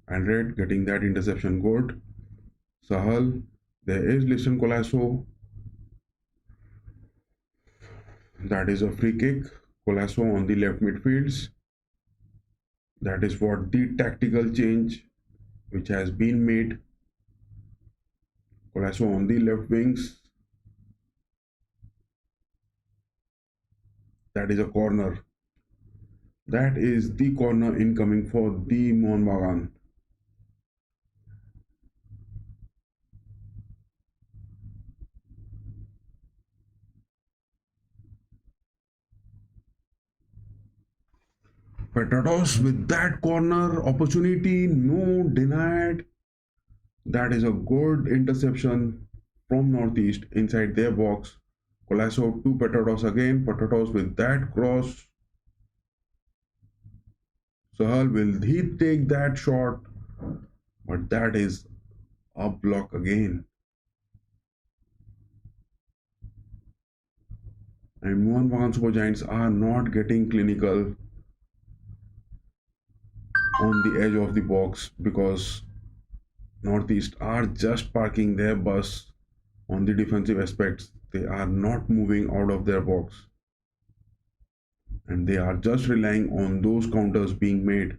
And Red getting that interception good. Sahal, there is Listen Colasso. That is a free kick. Colasso on the left midfields. That is what the tactical change which has been made. Colasso on the left wings. That is a corner. That is the corner incoming for the Mohun Bagan. Petratos with that corner opportunity, no denied. That is a good interception from Northeast inside their box. Colasso to Petratos again. Petratos with that cross. Sahal, will he take that shot? But that is a block again. And Mohun Bagan Super Giants are not getting clinical on the edge of the box because Northeast are just parking their bus on the defensive aspects. They are not moving out of their box. and they are just relying on those counters being made.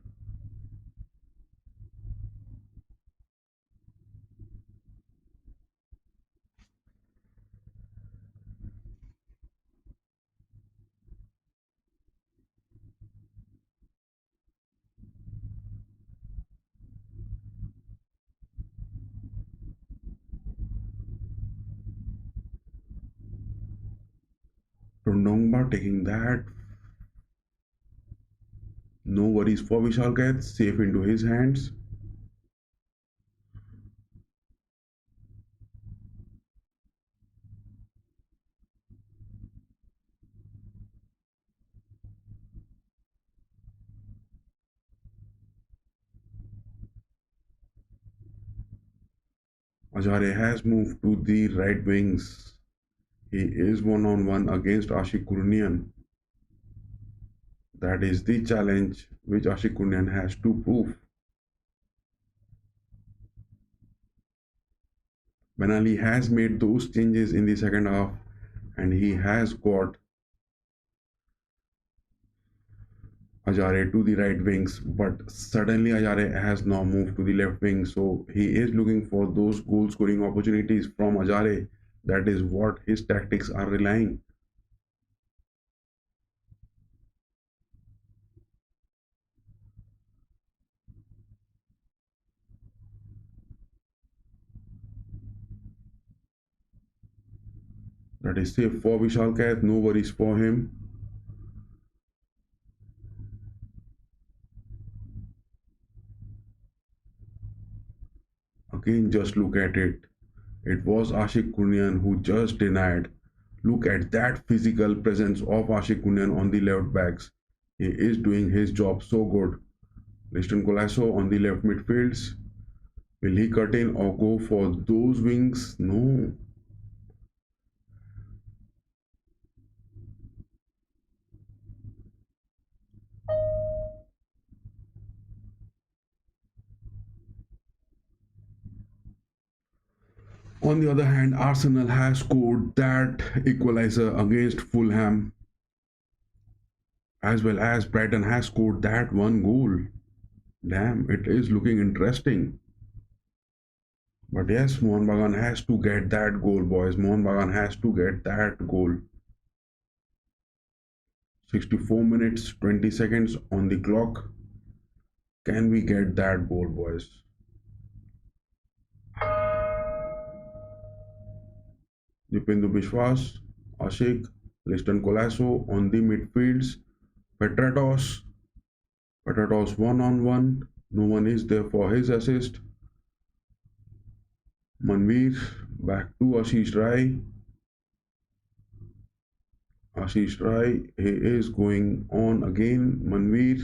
Tondongba taking that. No worries for Vishal Kath, safe into his hands. Ajare has moved to the right wings. He is one on one against Ashik Kurnian. That is the challenge which Ashik Kurnian has to prove. Benali has made those changes in the second half and he has got Ajare to the right wings, but suddenly Ajare has now moved to the left wing, so he is looking for those goal scoring opportunities from Ajare. That is what his tactics are relying. That is safe for Vishal Kath, no worries for him. Again, just look at it. It was Ashik Kunyan who just denied. Look at that physical presence of Ashik Kunyan on the left backs. He is doing his job so good. Liston Colasso on the left midfields. Will he cut in or go for those wings? No. On the other hand, Arsenal has scored that equalizer against Fulham, as well as Brighton has scored that one goal. Damn, it is looking interesting. But yes, Mohun Bagan has to get that goal, boys. Mohun Bagan has to get that goal. 64 minutes, 20 seconds on the clock. Can we get that goal, boys? Dipindu Bishwas, Ashik, Liston Colasso on the midfields. Petratos. Petratos one on one. No one is there for his assist. Manveer back to Ashish Rai. Ashish Rai, he is going on again. Manveer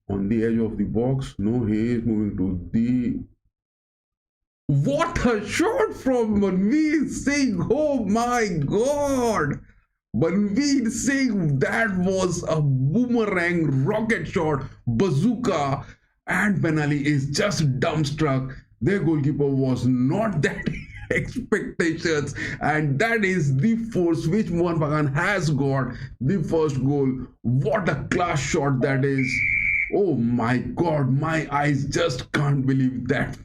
on the edge of the box. No, he is moving to the. What a shot from Manveer Singh! Oh my god! Manveer Singh, that was a boomerang rocket shot, bazooka, and Benali is just dumbstruck. Their goalkeeper was not that expectations, and that is the force which Mohan Bagan has got. The first goal, what a class shot that is! Oh my god, my eyes just can't believe that.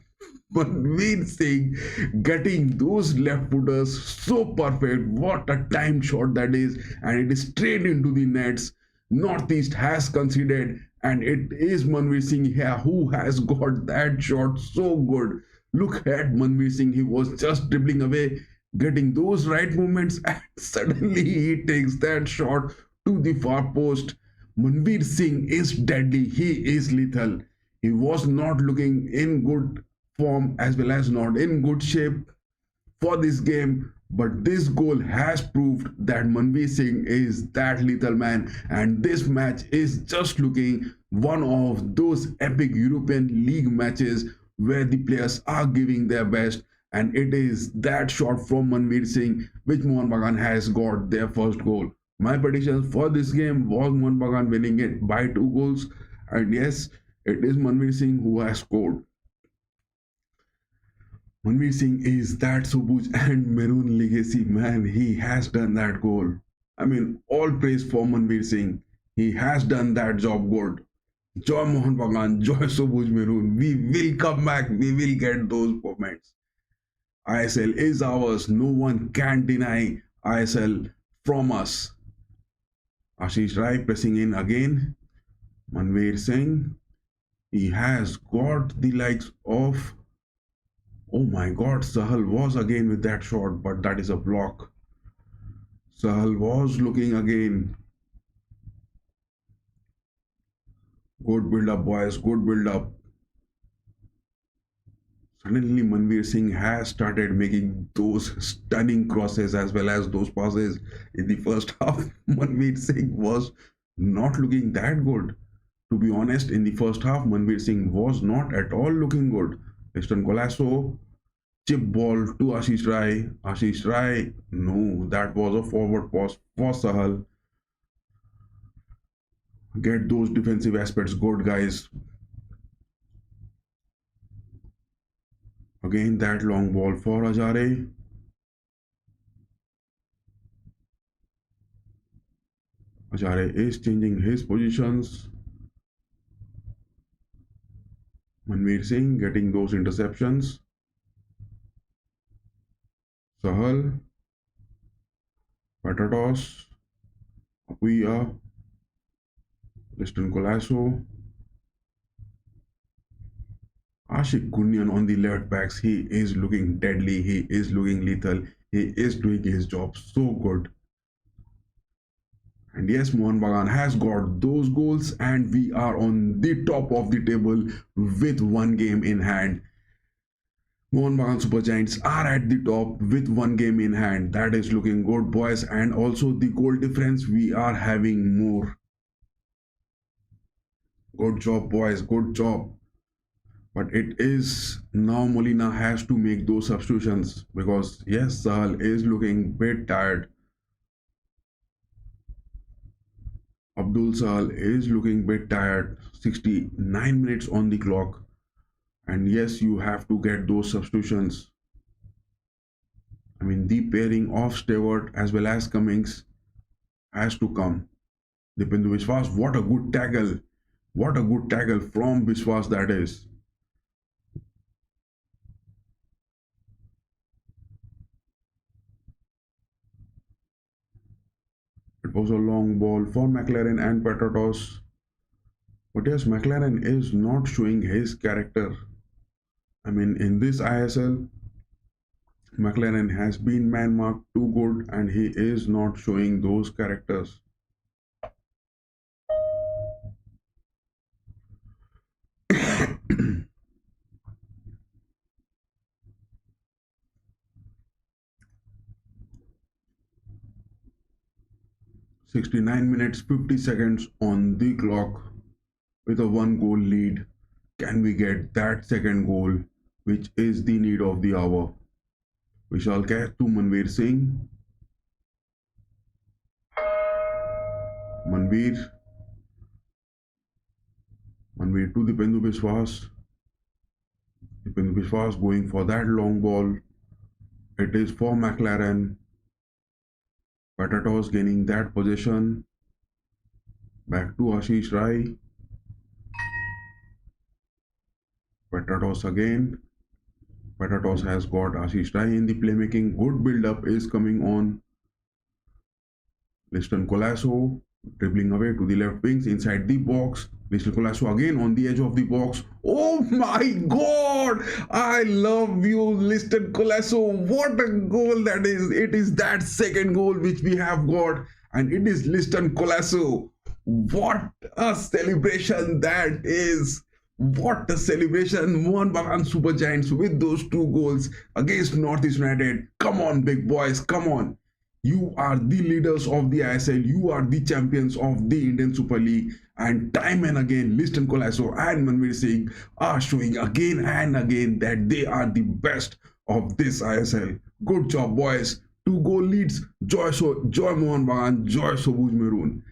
Manveer Singh getting those left footers so perfect. What a time shot that is, and it is straight into the nets. Northeast has conceded, and it is Manveer Singh here who has got that shot so good. Look at Manveer Singh, he was just dribbling away, getting those right movements, and suddenly he takes that shot to the far post. Manveer Singh is deadly, he is lethal. He was not looking in good form as well as not in good shape for this game. But this goal has proved that Manveer Singh is that lethal man, and this match is just looking one of those epic European League matches where the players are giving their best. And it is that shot from Manveer Singh which Mohun Bagan has got their first goal. My prediction for this game was Mohun Bagan winning it by 2 goals, and yes, it is Manveer Singh who has scored. Manveer Singh is that Subuj and Maroon legacy man. He has done that goal. I mean, all praise for Manveer Singh. He has done that job good. Joy Mohun Bagan, Joy Sobuj Merun. We will come back. We will get those moments. ISL is ours. No one can deny ISL from us. Ashish Rai pressing in again. Manveer Singh. He has got the likes of. Oh my god, Sahal was again with that shot, but that is a block. Sahal was looking again. Good build up, boys. Good build up. Suddenly, Manveer Singh has started making those stunning crosses as well as those passes in the first half. Manveer Singh was not looking that good. To be honest, in the first half, Manveer Singh was not at all looking good. Liston Colasso, chip ball to Ashish Rai. Ashish Rai, no, that was a forward pass for Sahal. Get those defensive aspects good, guys. Again, that long ball for Ajare. Ajare is changing his positions. Manveer Singh getting those interceptions. Sahal, Patatos, Apuya, Liston Colasso, Ashik Kunyan on the left backs. He is looking deadly. He is looking lethal. He is doing his job so good. And yes, Mohun Bagan has got those goals, and we are on the top of the table with one game in hand. Mohun Bagan Super Giants are at the top with one game in hand. That is looking good, boys. And also the goal difference, we are having more. Good job, boys. Good job. But it is now Molina has to make those substitutions because yes, Sahal is looking bit tired. Abdul Sahal is looking bit tired. 69 minutes on the clock. And yes, you have to get those substitutions. I mean, the pairing of Stewart as well as Cummings has to come. Dipindu Biswas, what a good tackle. What a good tackle from Biswas that is. It was a long ball for McLaren and Petratos. But yes, McLaren is not showing his character. I mean, in this ISL, McLaren has been man marked too good and he is not showing those characters. (69 minutes 50 seconds on the clock with a 1 goal lead. Can we get that second goal, which is the need of the hour? We shall get to Manveer Singh. Manveer to Dipendu Biswas. Dipendu Biswas going for that long ball. It is for McLaren. Patatos gaining that possession. Back to Ashish Rai. Patatos again. Patatos has got Ashish Rai in the playmaking. Good build-up is coming on. Liston Colasso dribbling away to the left wings inside the box. Liston Colasso again on the edge of the box. Oh my god! I love you, Liston Colasso. What a goal that is! It is that second goal which we have got, and it is Liston Colasso. What a celebration that is! What a celebration! Mohun Bagan Super Giants with those 2 goals against Northeast United. Come on, big boys, come on. You are the leaders of the ISL. You are the champions of the Indian Super League. And time and again, Liston Colasso and Manveer Singh are showing again and again that they are the best of this ISL. Good job, boys. 2 goal leads. Joy Mohun Bagan, Joy Sobuj Maroon.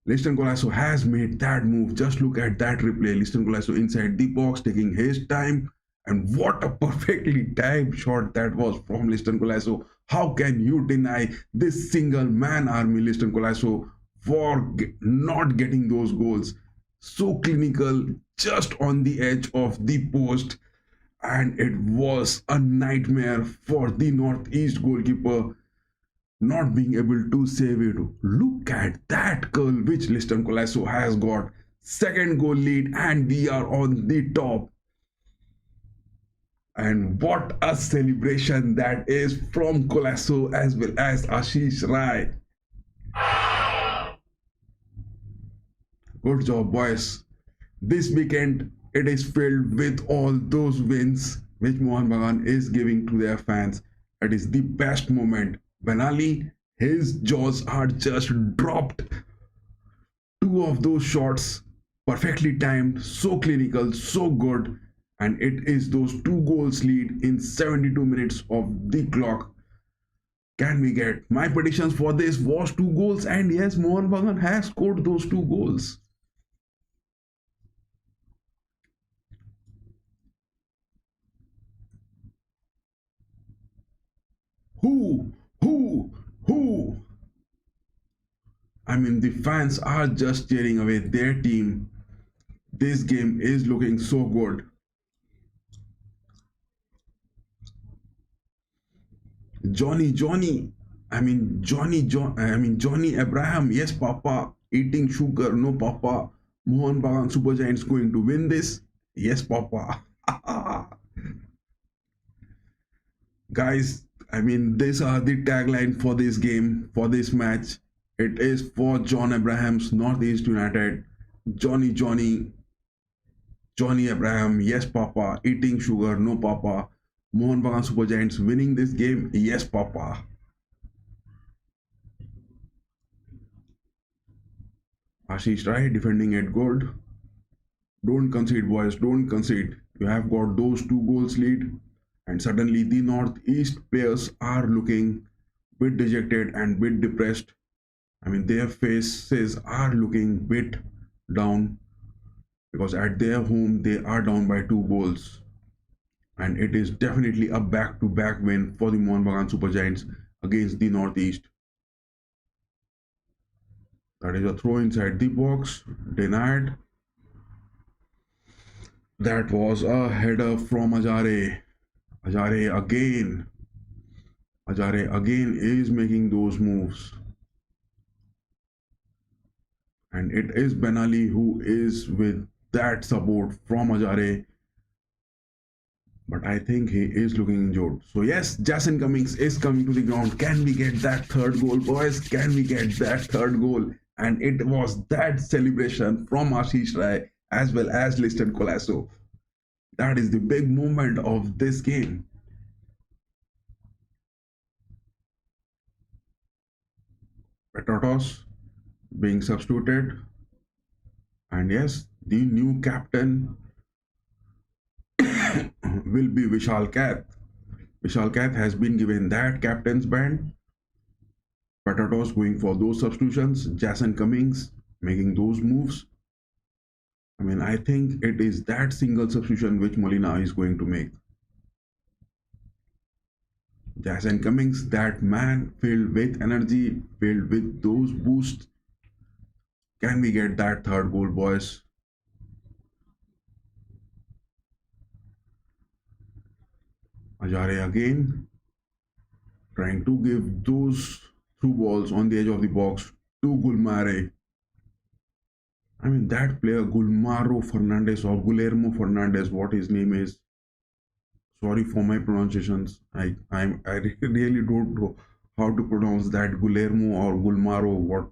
Liston Colasso has made that move. Just look at that replay. Liston Colasso inside the box, taking his time. And what a perfectly timed shot that was from Liston Colasso. How can you deny this single man army Liston Colasso for not getting those goals? So clinical, just on the edge of the post, and it was a nightmare for the Northeast goalkeeper not being able to save it. Look at that goal which Liston Colasso has got. Second goal lead, and we are on the top. And what a celebration that is from Colasso as well as Ashish Rai. Good job, boys. This weekend it is filled with all those wins which Mohun Bagan is giving to their fans. It is the best moment. Benali, his jaws are just dropped. Two of those shots perfectly timed, so clinical, so good. And it is those two goals lead in 72 minutes of the clock. Can we get my predictions for this was two goals, and yes, Mohun Bagan has scored those two goals. Who, who? I mean, the fans are just cheering away their team. This game is looking so good. Johnny. Johnny Abraham. Yes, Papa. Eating sugar. No, Papa. Mohun Bagan Super Giants going to win this. Yes, Papa. Guys, I mean, these are the tagline for this game, for this match. It is for John Abraham's Northeast United. Johnny Abraham. Yes, Papa. Eating sugar. No, Papa. Mohun Bagan Super Giants winning this game. Yes, Papa. Ashish Rai defending it good. Don't concede, boys. Don't concede. You have got those two goals lead, and suddenly the Northeast players are looking bit dejected and bit depressed. I mean, their faces are looking bit down because at their home they are down by two goals, and it is definitely a back-to-back win for the Mohun Bagan Super Giants against the Northeast. That is a throw inside the box, denied. That was a header from Ajare. Ajare again. Ajare again is making those moves. And it is Benali who is with that support from Ajare. But I think he is looking injured. So yes, Jason Cummings is coming to the ground. Can we get that third goal, boys? Can we get that third goal? And it was that celebration from Ashish Rai as well as Liston Colasso. That is the big moment of this game. Petotos being substituted. And yes, the new captain will be Vishal Kath. Vishal Kath has been given that captain's band. Petatos going for those substitutions. Jason Cummings making those moves. I mean, I think it is that single substitution which Molina is going to make. Jason Cummings, that man filled with energy, filled with those boosts. Can we get that third goal, boys? Ajare again, trying to give those through balls on the edge of the box to Gulmare. I mean, that player, Gulmaro Fernandez or Guillermo Fernandez, what his name is. Sorry for my pronunciations. I really don't know how to pronounce that, Guillermo or Gulmaro, what,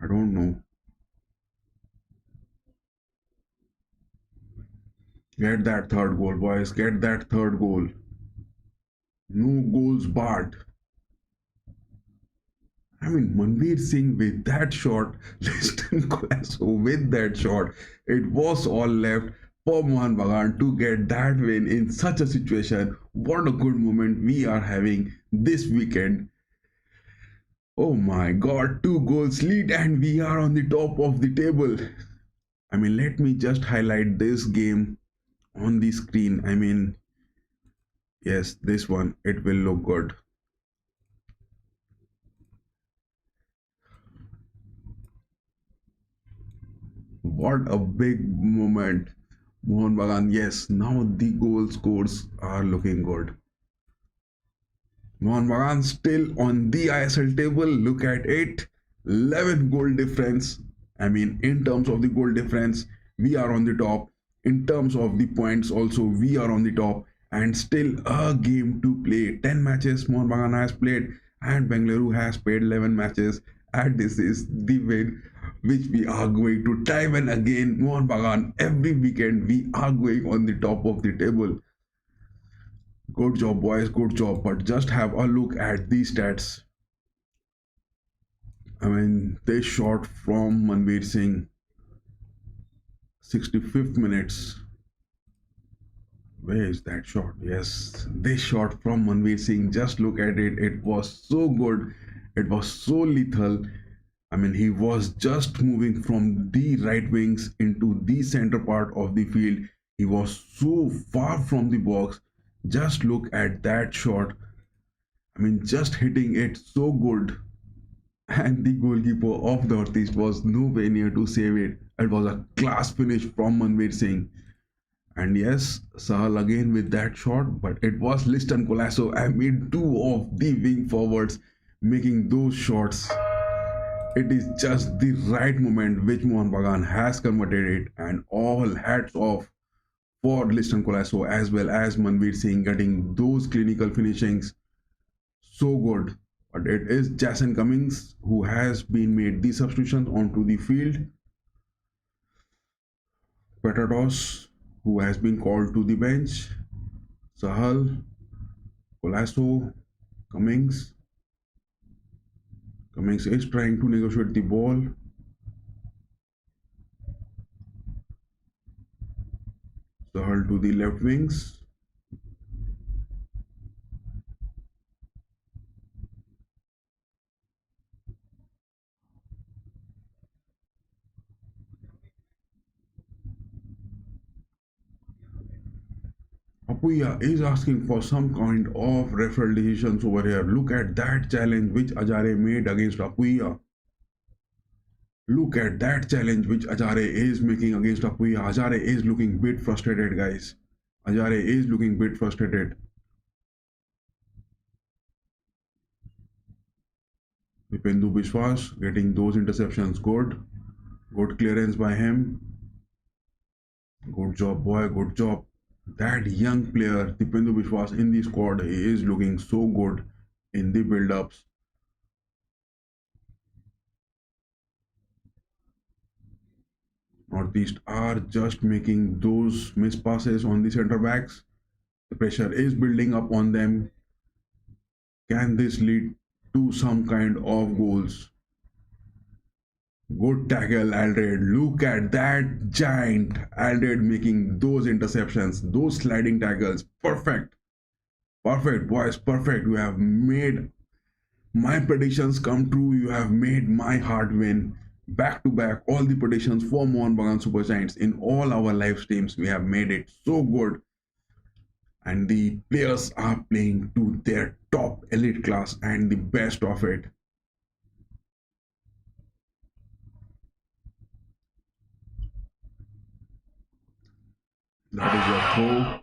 I don't know. Get that third goal, boys. Get that third goal. No goals barred. I mean, Manveer Singh with that shot, Liston Colasso with that shot, it was all left for Mohun Bagan to get that win in such a situation. What a good moment we are having this weekend. Oh my god, two goals lead and we are on the top of the table. I mean, let me just highlight this game on the screen. I mean, yes, this one, it will look good. What a big moment. Mohun Bagan, yes, now the goal scores are looking good. Mohun Bagan still on the ISL table. Look at it. 11 goal difference. I mean, in terms of the goal difference, we are on the top. In terms of the points, also, we are on the top. And still a game to play. 10 matches Mohun Bagan has played, and Bengaluru has played 11 matches. And this is the win which we are going to time and again. Mohun Bagan, every weekend we are going on the top of the table. Good job, boys, good job. But just have a look at these stats. I mean, they shot from Manveer Singh, 65th minutes. Where is that shot? Yes, they shot from Manveer Singh. Just look at it. It was so good. It was so lethal. I mean, he was just moving from the right wings into the center part of the field. He was so far from the box. Just look at that shot. I mean, just hitting it so good. And the goalkeeper of the Northeast was nowhere near to save it. It was a class finish from Manveer Singh. And yes, Sahal again with that shot, but it was Liston Colasso. I mean, two of the wing forwards making those shots. It is just the right moment which Mohun Bagan has converted it, and all hats off for Liston Colasso as well as Manveer Singh getting those clinical finishings so good. But it is Jason Cummings who has been made the substitution onto the field. Petatos, who has been called to the bench. Sahal, Colasso, Cummings. Cummings is trying to negotiate the ball. Sahal to the left wings. Apuya is asking for some kind of referral decisions over here. Look at that challenge which Ajare made against Apuya. Look at that challenge which Ajare is making against Apuya. Ajare is looking bit frustrated, guys. Ajare is looking bit frustrated. Dipendu Biswas getting those interceptions good. Good clearance by him. Good job, boy. Good job. That young player, Dipendu Biswas, in the squad, he is looking so good in the build-ups. Northeast are just making those miss passes on the centre backs. The pressure is building up on them. Can this lead to some kind of goals? Good tackle, Aldred. Look at that giant Aldred making those interceptions, those sliding tackles. Perfect. Perfect, boys. Perfect. You have made my predictions come true. You have made my heart win. Back to back, all the predictions for Mohun Bagan Super Giants in all our live streams. We have made it so good. And the players are playing to their top elite class and the best of it. That is a throw.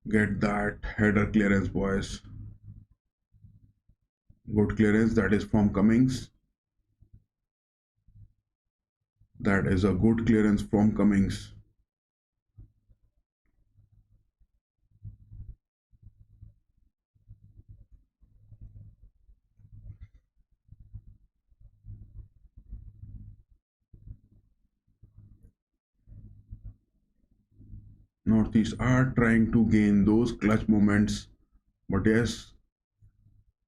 Get that header clearance, boys. Good clearance. That is from Cummings. That is a good clearance from Cummings. Northeast are trying to gain those clutch moments, but yes,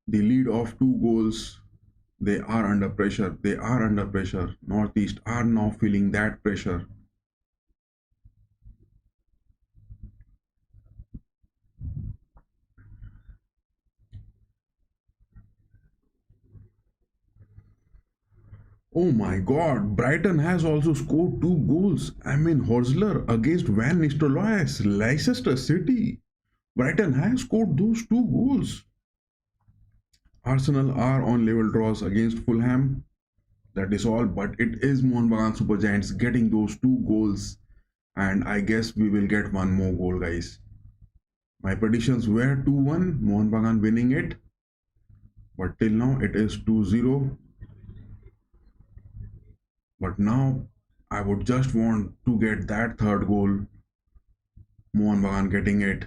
the lead of 2 goals, they are under pressure. They are under pressure. Northeast are now feeling that pressure. Oh my god, Brighton has also scored 2 goals. I mean, Horsler against Van Nistelrooy, Leicester City. Brighton has scored those 2 goals. Arsenal are on level draws against Fulham. That is all, but it is Mohun Bagan Super Giants getting those two goals, and I guess we will get one more goal, guys. My predictions were 2-1, Mohun Bagan winning it, but till now it is 2-0. But now I would just want to get that third goal, Mohun Bagan getting it.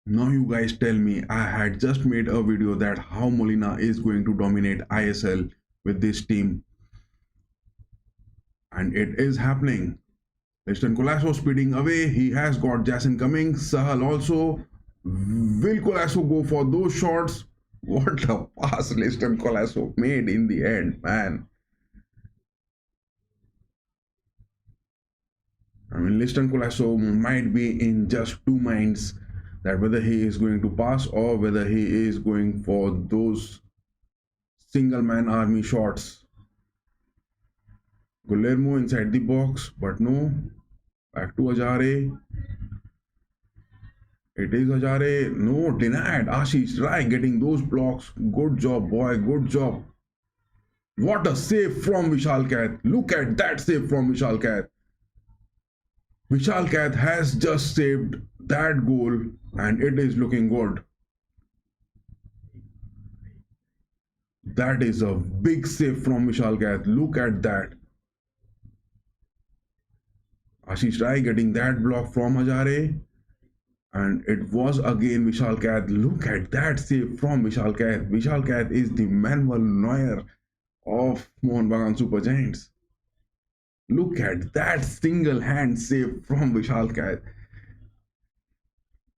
Now you guys tell me, I had just made a video that how Molina is going to dominate ISL with this team, and it is happening. Liston Colasso speeding away. He has got Jason coming. Sahal also. Will Colasso go for those shots? What a pass Liston Colasso made in the end, man. I mean, Liston Colasso might be in just two minds that whether he is going to pass or whether he is going for those single man army shots. Guillermo inside the box, but no. Back to Ajare. It is Ajare. No, denied. Ashish Rai getting those blocks. Good job, boy. Good job. What a save from Vishal Kath. Look at that save from Vishal Kath. Vishal Kath has just saved that goal and it is looking good. That is a big save from Vishal Kath. Look at that. Ashish Rai getting that block from Ajare. And it was again Vishal Kath. Look at that save from Vishal Kath. Vishal Kath is the Manuel Neuer of Mohun Bagan Super Giants. Look at that single hand save from Vishal Kath.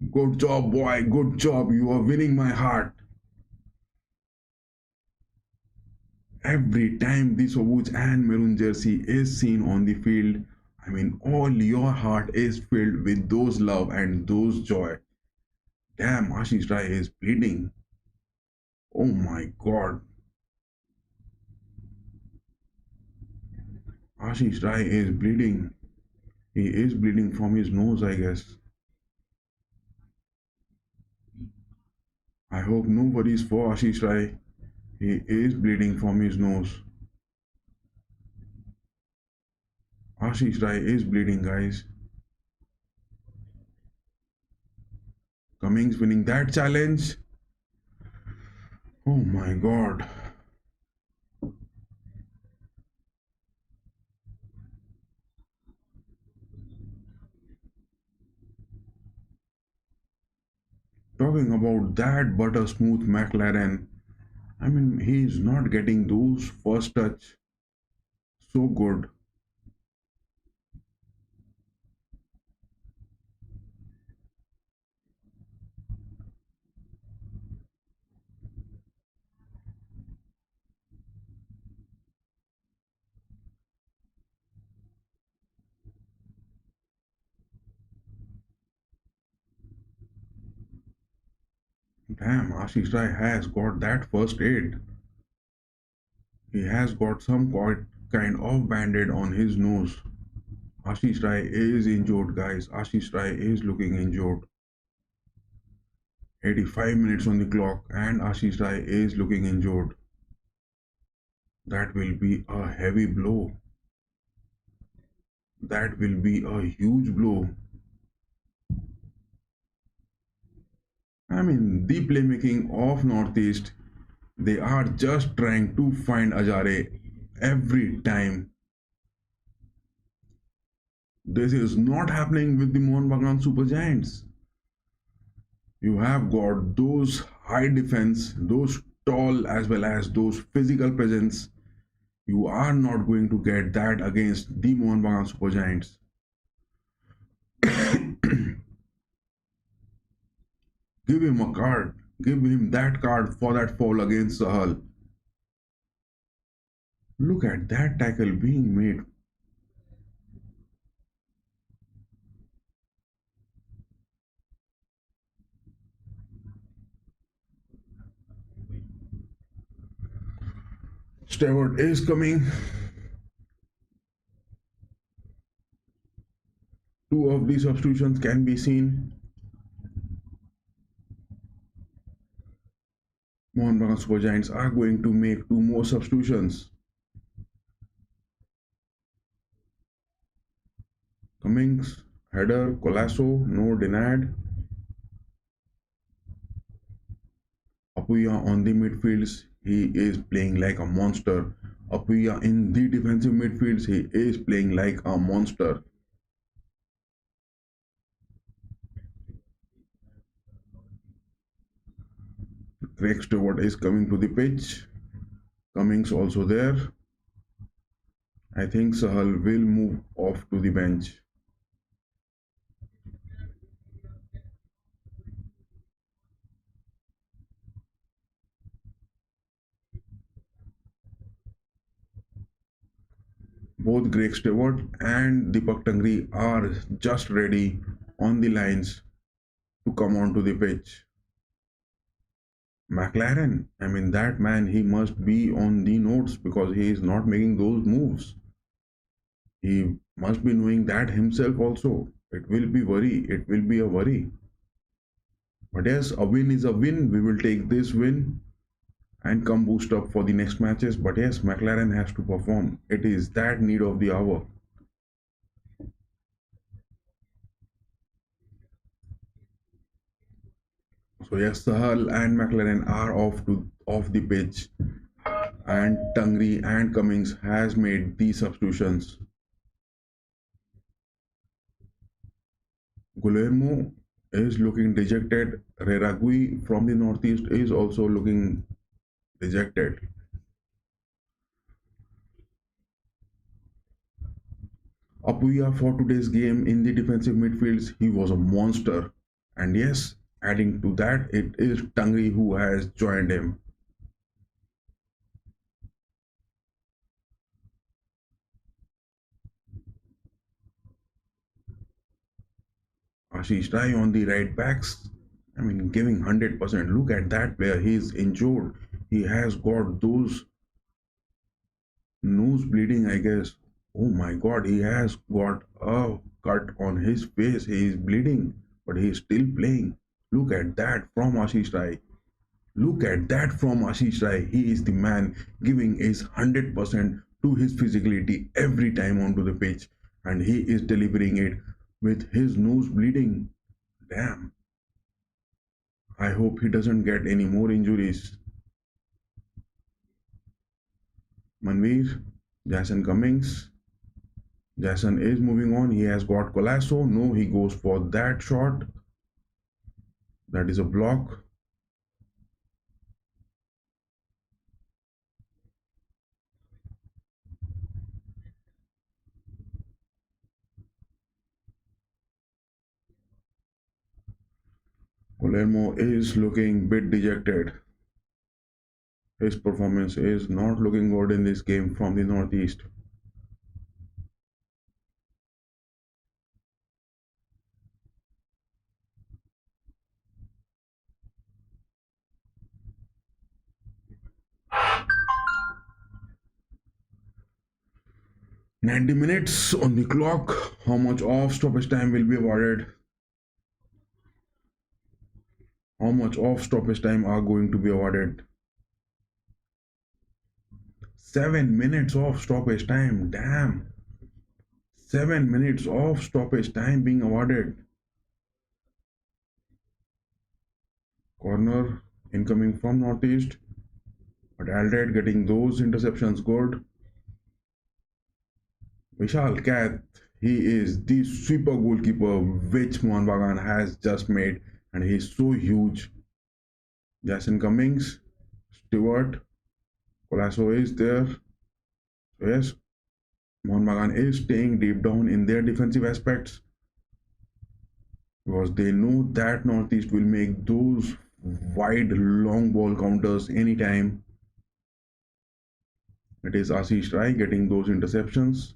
Good job, boy. Good job. You are winning my heart. Every time this Obuj and maroon jersey is seen on the field, I mean, all your heart is filled with those love and those joy. Damn, Ashish Rai is bleeding. Oh my god. Ashish Rai is bleeding. He is bleeding from his nose, I guess. I hope no worries for Ashish Rai. He is bleeding from his nose. Ashish Rai is bleeding, guys. Cummings winning that challenge. Oh my god. Talking about that butter smooth McLaren, I mean, he's not getting those first touch so good. Damn, Ashish Rai has got that first aid. He has got some kind of band-aid on his nose. Ashish Rai is injured, guys. Ashish Rai is looking injured. 85 minutes on the clock and Ashish Rai is looking injured. That will be a heavy blow. That will be a huge blow. I mean, the playmaking of Northeast, they are just trying to find Ajare every time. This is not happening with the Mohun Bagan Super Giants. You have got those high defense, those tall as well as those physical presence. You are not going to get that against the Mohun Bagan Super Giants. Give him a card. Give him that card for that foul against Sahal. Look at that tackle being made. Stewart is coming. Two of these substitutions can be seen. Mohun Bagan Super Giants are going to make two more substitutions. Cummings, header, Colasso, no denied. Apuya on the midfields, he is playing like a monster. Apuya in the defensive midfields, he is playing like a monster. Craig Stewart is coming to the pitch. Cummings also there. I think Sahal will move off to the bench. Both Greg Stewart and Deepak Tangri are just ready on the lines to come onto the pitch. McLaren, I mean, that man, he must be on the notes because he is not making those moves. He must be knowing that himself also. It will be worry. It will be a worry. But yes, a win is a win. We will take this win and come boost up for the next matches. But yes, McLaren has to perform. It is that need of the hour. So yes, Sahal and McLaren are off the pitch, and Tangri and Cummings has made the substitutions. Guillermo is looking dejected. Reragui from the northeast is also looking dejected. Apuya for today's game in the defensive midfields, he was a monster. And yes, adding to that, it is Tangri who has joined him. Ashish Rai on the right backs. I mean, giving 100%. Look at that player. He's injured. He has got those nose bleeding, I guess. Oh my god, he has got a cut on his face. He is bleeding, but he is still playing. Look at that from Ashish Rai. Look at that from Ashish Rai. He is the man giving his 100% to his physicality every time onto the pitch, and he is delivering it with his nose bleeding. Damn. I hope he doesn't get any more injuries. Manveer, Jason Cummings. Jason is moving on. He has got Colasso. No, he goes for that shot. That is a block. Guillermo is looking a bit dejected. His performance is not looking good in this game from the Northeast. 90 minutes on the clock. How much off stoppage time will be awarded? How much off stoppage time are going to be awarded? 7 minutes off stoppage time. Damn. 7 minutes off stoppage time being awarded. Corner incoming from Northeast. But Aldred getting those interceptions good. Vishal Kath, he is the super goalkeeper which Mohun Bagan has just made, and he is so huge. Jason Cummings, Stewart, Colasso is there. So yes, Mohun Bagan is staying deep down in their defensive aspects because they know that Northeast will make those wide long ball counters anytime. It is Ashish Rai getting those interceptions.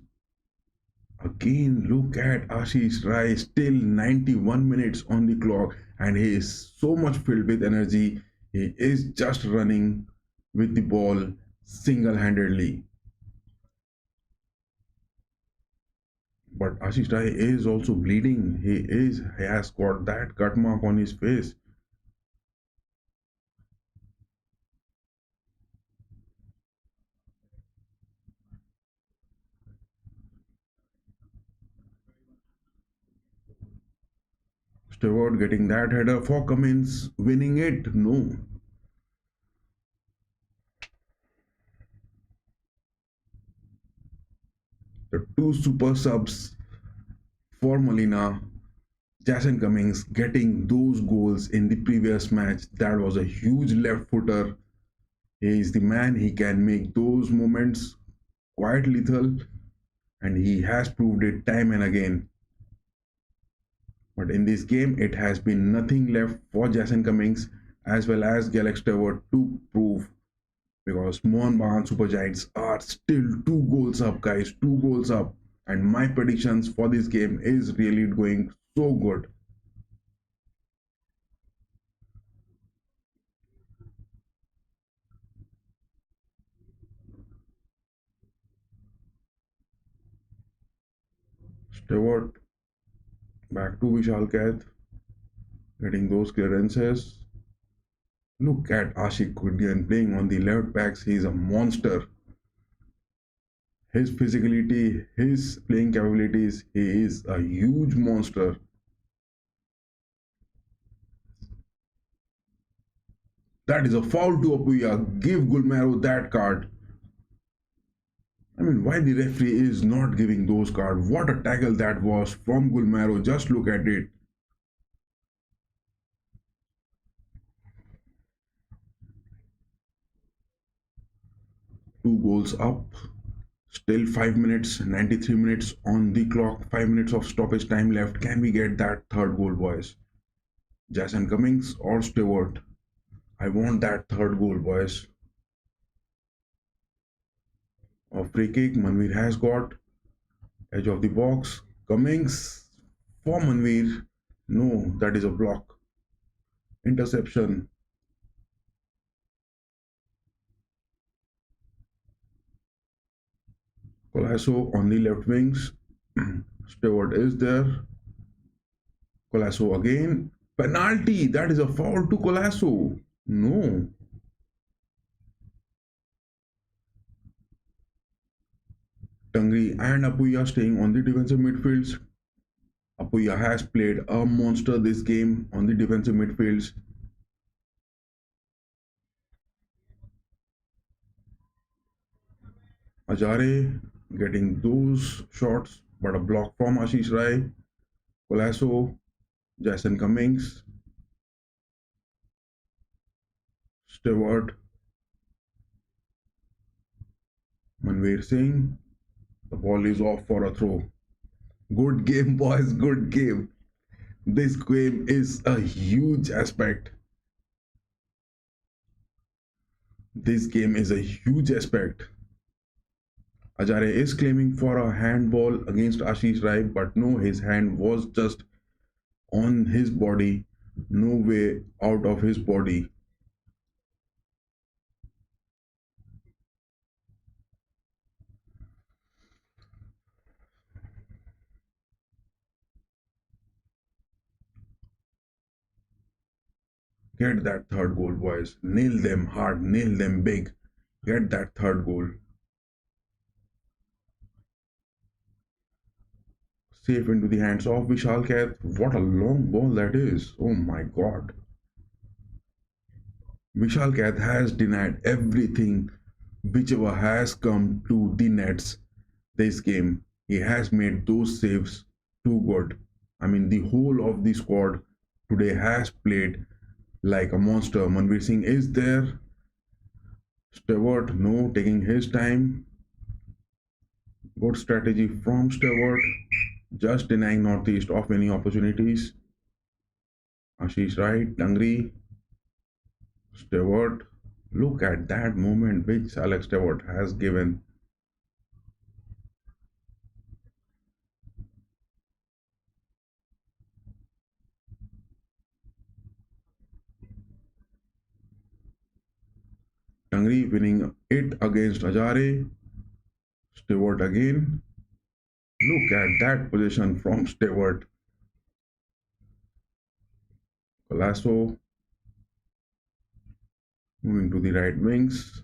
Again, look at Ashish Rai, still 91 minutes on the clock, and he is so much filled with energy. He is just running with the ball single handedly. But Ashish Rai is also bleeding. He has got that cut mark on his face. Stewart getting that header for Cummins, winning it. No. The two super subs for Molina, Jason Cummings getting those goals in the previous match. That was a huge left footer. He is the man. He can make those moments quite lethal, and he has proved it time and again. But in this game, it has been nothing left for Jason Cummings as well as Galax Stewart to prove, because Mohun Bagan Supergiants are still 2 goals up, guys. 2 goals up. And my predictions for this game is really going so good. Stewart back to Vishal Kath, getting those clearances. Look at Ashik Kurdian playing on the left backs. He's a monster. His physicality, his playing capabilities, he is a huge monster. That is a foul to Apuya. Give Gulmaro that card. I mean, why the referee is not giving those cards? What a tackle that was from Gulmaro. Just look at it. 2 goals up. Still 5 minutes, 93 minutes on the clock. 5 minutes of stoppage time left. Can we get that third goal, boys? Jason Cummings or Stewart? I want that third goal, boys. A free kick. Manveer has got. Edge of the box. Cummings for Manveer. No, that is a block. Interception. Colasso on the left wings. Stewart is there. Colasso again. Penalty. That is a foul to Colasso. No. Tangri and Apuya staying on the defensive midfields. Apuya has played a monster this game on the defensive midfields. Ajare getting those shots, but a block from Ashish Rai. Colasso, Jason Cummings, Stewart, Manveer Singh. The ball is off for a throw. Good game, boys. Good game. This game is a huge aspect. This game is a huge aspect. Ajare is claiming for a handball against Ashish Rai, but no, his hand was just on his body, no way out of his body. Get that third goal, boys. Nail them hard, nail them big. Get that third goal. Safe into the hands of Vishal Kath. What a long ball that is. Oh my god. Vishal Kath has denied everything whichever has come to the nets this game. He has made those saves too good. I mean, the whole of the squad today has played like a monster. Manveer Singh is there. Stewart, no, taking his time. Good strategy from Stewart, just denying Northeast of any opportunities. Ashish right, Tangri, Stewart. Look at that moment which Alex Stewart has given. Tangri winning it against Ajare. Stewart again. Look at that position from Stewart. Colasso moving to the right wings.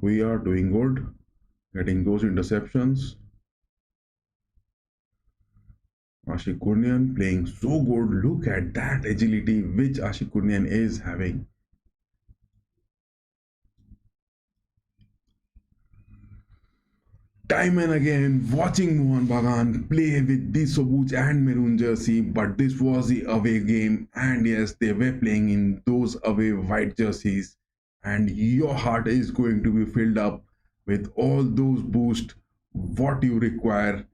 We are doing good, getting those interceptions. Ashik Kurnian playing so good. Look at that agility which Ashik Kurnian is having. Time and again watching Mohun Bagan play with the Sobuj and Maroon jersey, but this was the away game, and yes, they were playing in those away white jerseys, and your heart is going to be filled up with all those boosts what you require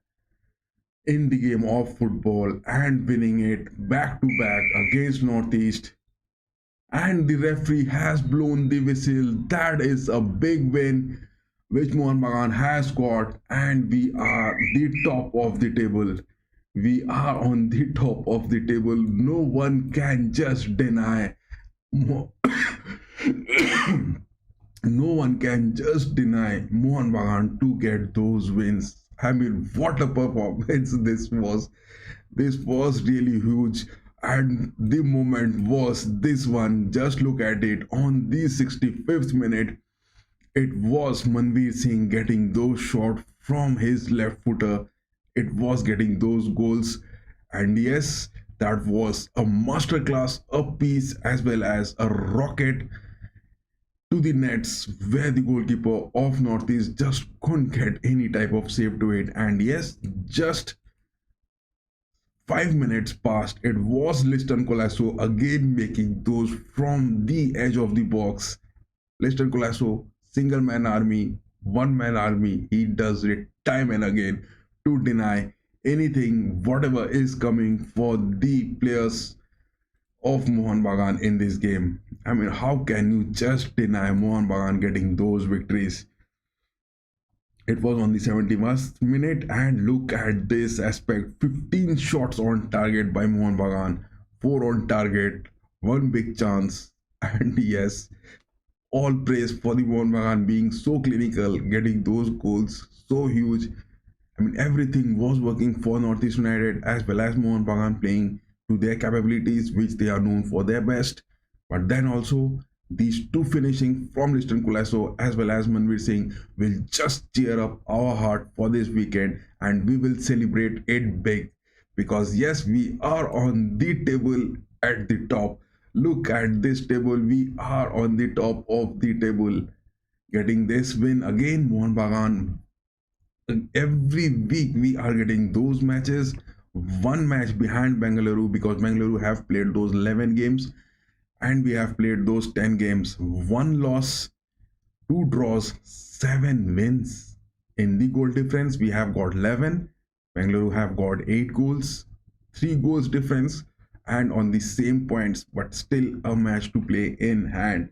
in the game of football and winning it back to back against Northeast. And the referee has blown the whistle. That is a big win which Mohun Bagan has got, and we are the top of the table. We are on the top of the table. No one can just deny. no one can just deny Mohun Bagan to get those wins. I mean, what a performance this was. This was really huge. And the moment was this one. Just look at it. On the 65th minute, it was Manveer Singh getting those shots from his left footer. It was getting those goals. And yes, that was a masterclass, a piece, as well as a rocket to the nets where the goalkeeper of Northeast just couldn't get any type of save to it. And yes, just 5 minutes passed. It was Liston Colasso again making those from the edge of the box. Liston Colasso, single man army, one man army. He does it time and again to deny anything, whatever is coming for the players of Mohun Bagan in this game. I mean, how can you just deny Mohun Bagan getting those victories? It was on the 71st minute, and look at this aspect. 15 shots on target by Mohun Bagan, 4 on target, 1 big chance, and yes, all praise for the Mohun Bagan being so clinical, getting those goals so huge. I mean, everything was working for Northeast United as well as Mohun Bagan playing to their capabilities, which they are known for their best. But then also, these two finishing from Liston Colasso as well as Manveer Singh will just cheer up our heart for this weekend, and we will celebrate it big because yes, we are on the table at the top. Look at this table, we are on the top of the table. Getting this win again, Mohun Bagan. Every week we are getting those matches. One match behind Bengaluru because Bengaluru have played those 11 games and we have played those 10 games. One loss, two draws, 7 wins. In the goal difference, we have got 11. Bengaluru have got 8 goals, 3 goals difference, and on the same points, but still a match to play in hand.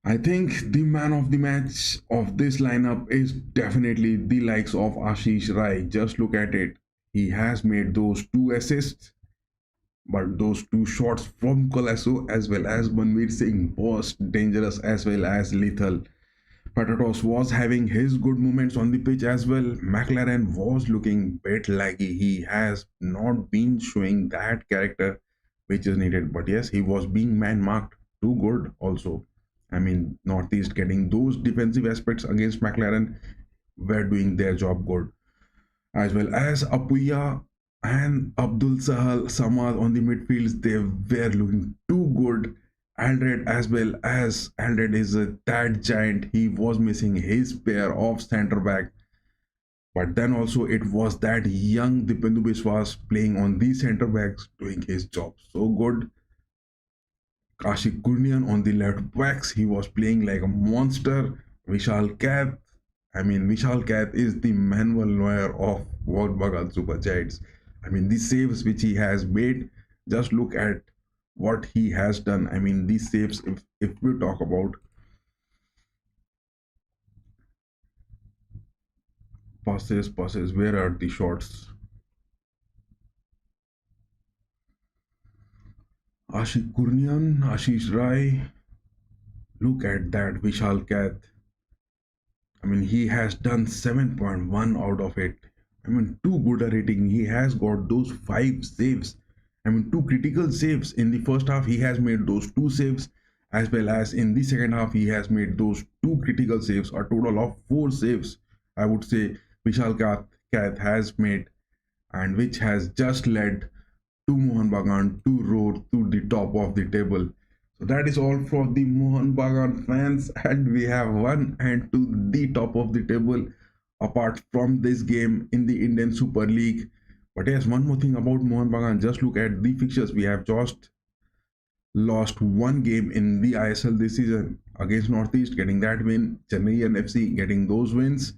I think the man of the match of this lineup is definitely the likes of Ashish Rai. Just look at it. He has made those 2 assists, but those 2 shots from Colasso as well as Manveer Singh was dangerous as well as lethal. Patatos was having his good moments on the pitch as well. McLaren was looking bit laggy. He has not been showing that character which is needed. But yes, he was being man marked too good also. I mean, Northeast getting those defensive aspects against McLaren were doing their job good. As well as Apuya and Abdul Sahal Samad on the midfields, they were looking too good. Aldred as well as Aldred is that giant. He was missing his pair of centre back. But then also it was that young Dipendu Biswas playing on the centre backs doing his job so good. Kashik Kurnian on the left backs, he was playing like a monster. Vishal Kath, I mean, Vishal Kath is the Manuel Neuer of Mohun Bagan Super Giants. I mean, the saves which he has made, just look at what he has done. I mean, these saves, if we talk about passes, where are the shots? Ashik Kurnian, Ashish Rai, look at that Vishal Kath. I mean, he has done 7.1 out of it. I mean, too good a rating. He has got those 5 saves. I mean, 2 critical saves. In the first half, he has made those 2 saves. as well as in the second half he has made those two critical saves, a total of four saves, I would say. Vishal Kath has made, and which has just led to Mohun Bagan to roar to the top of the table. So that is all for the Mohun Bagan fans, and we have won and to the top of the table apart from this game in the Indian Super League. But yes, one more thing about Mohun Bagan, just look at the fixtures. We have just lost one game in the ISL this season against Northeast, getting that win. Chennai and FC getting those wins.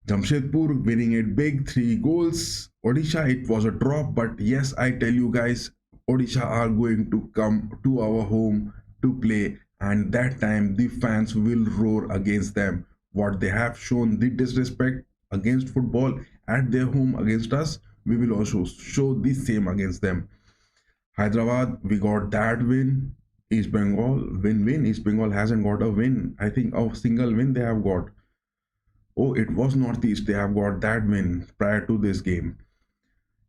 Jamshedpur winning it big, 3 goals. Odisha, it was a drop, but yes, I tell you guys, Odisha are going to come to our home to play, and that time the fans will roar against them. What they have shown the disrespect against football at their home against us, we will also show the same against them. Hyderabad, we got that win. East Bengal, win. East Bengal hasn't got a win. I think a single win they have got. Oh, it was Northeast. They have got that win prior to this game.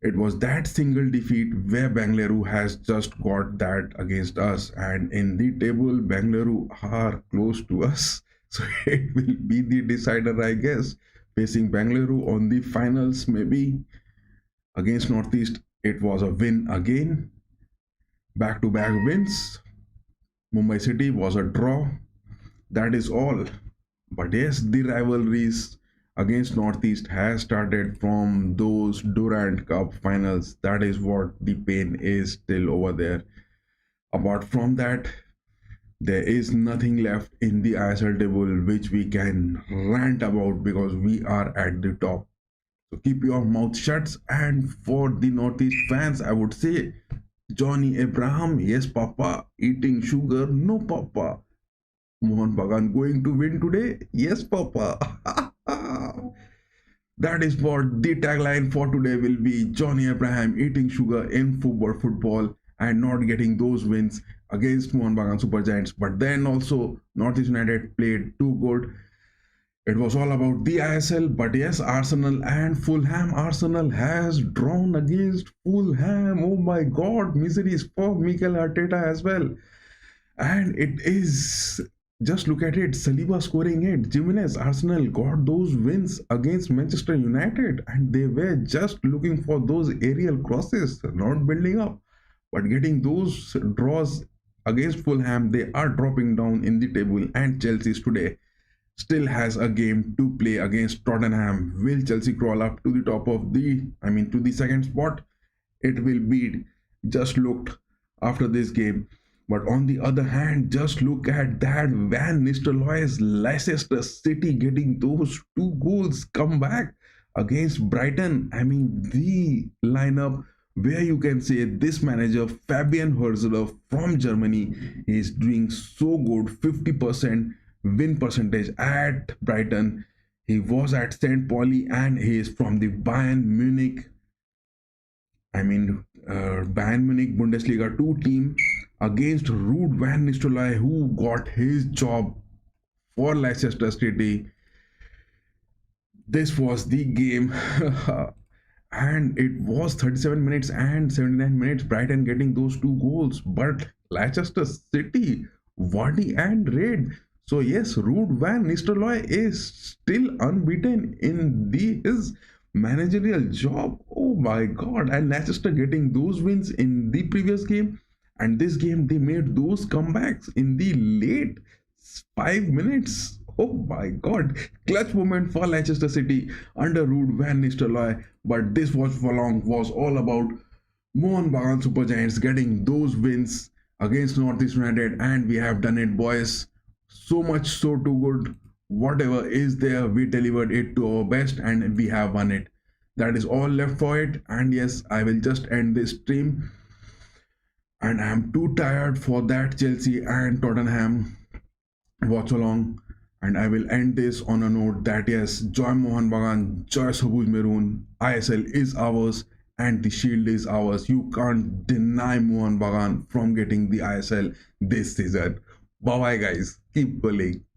It was that single defeat where Bangalore has just got that against us. And in the table, Bangalore are close to us. So it will be the decider, I guess. Facing Bangalore on the finals, maybe. Against Northeast, it was a win again. Back-to-back wins. Mumbai City was a draw. That is all. But yes, the rivalries against Northeast has started from those Durand Cup finals. That is what the pain is still over there. Apart from that, there is nothing left in the ISL table which we can rant about because we are at the top. So keep your mouth shut. And for the Northeast fans, I would say, Johnny Abraham, yes, Papa, eating sugar, no, Papa. Mohun Bagan going to win today? Yes, Papa. That is what the tagline for today will be. Johnny Abraham eating sugar in football and not getting those wins against Mohun Bagan Super Giants. But then also Northeast United played too good. It was all about the ISL. But yes, Arsenal and Fulham. Arsenal has drawn against Fulham. Oh my God, miseries for Mikel Arteta as well. And it is, just look at it, Saliba scoring it, Jimenez, Arsenal got those wins against Manchester United, and they were just looking for those aerial crosses, not building up, but getting those draws against Fulham. They are dropping down in the table, and Chelsea today still has a game to play against Tottenham. Will Chelsea crawl up to the top of to the second spot? It will be just looked after this game. But on the other hand, just look at that Van Nistelrooy's Leicester City getting those 2 goals come back against Brighton. The lineup where you can say this manager, Fabian Herzler from Germany, is doing so good, 50% win percentage at Brighton. He was at St. Pauli and he is from the Bayern Munich. Bayern Munich Bundesliga 2 team against Ruud van Nistelrooy, who got his job for Leicester City. This was the game. And it was 37 minutes and 79 minutes, Brighton getting those 2 goals. But Leicester City, Vardy and Red. So yes, Ruud van Nistelrooy is still unbeaten in his managerial job. Oh my God. And Leicester getting those wins in the previous game. And this game, they made those comebacks in the late 5 minutes. Oh my God. Clutch moment for Leicester City under Ruud van Nistelrooy. But this was all about Mohun Bagan Super Giants getting those wins against Northeast United. And we have done it, boys. So much so too good. Whatever is there, we delivered it to our best and we have won it. That is all left for it. And yes, I will just end this stream. And I'm too tired for that Chelsea and Tottenham watch along. And I will end this on a note that yes, Joy Mohun Bagan, Joy Sabuj Maroon, ISL is ours and the shield is ours. You can't deny Mohun Bagan from getting the ISL this season. Bye bye guys. Keep pulling.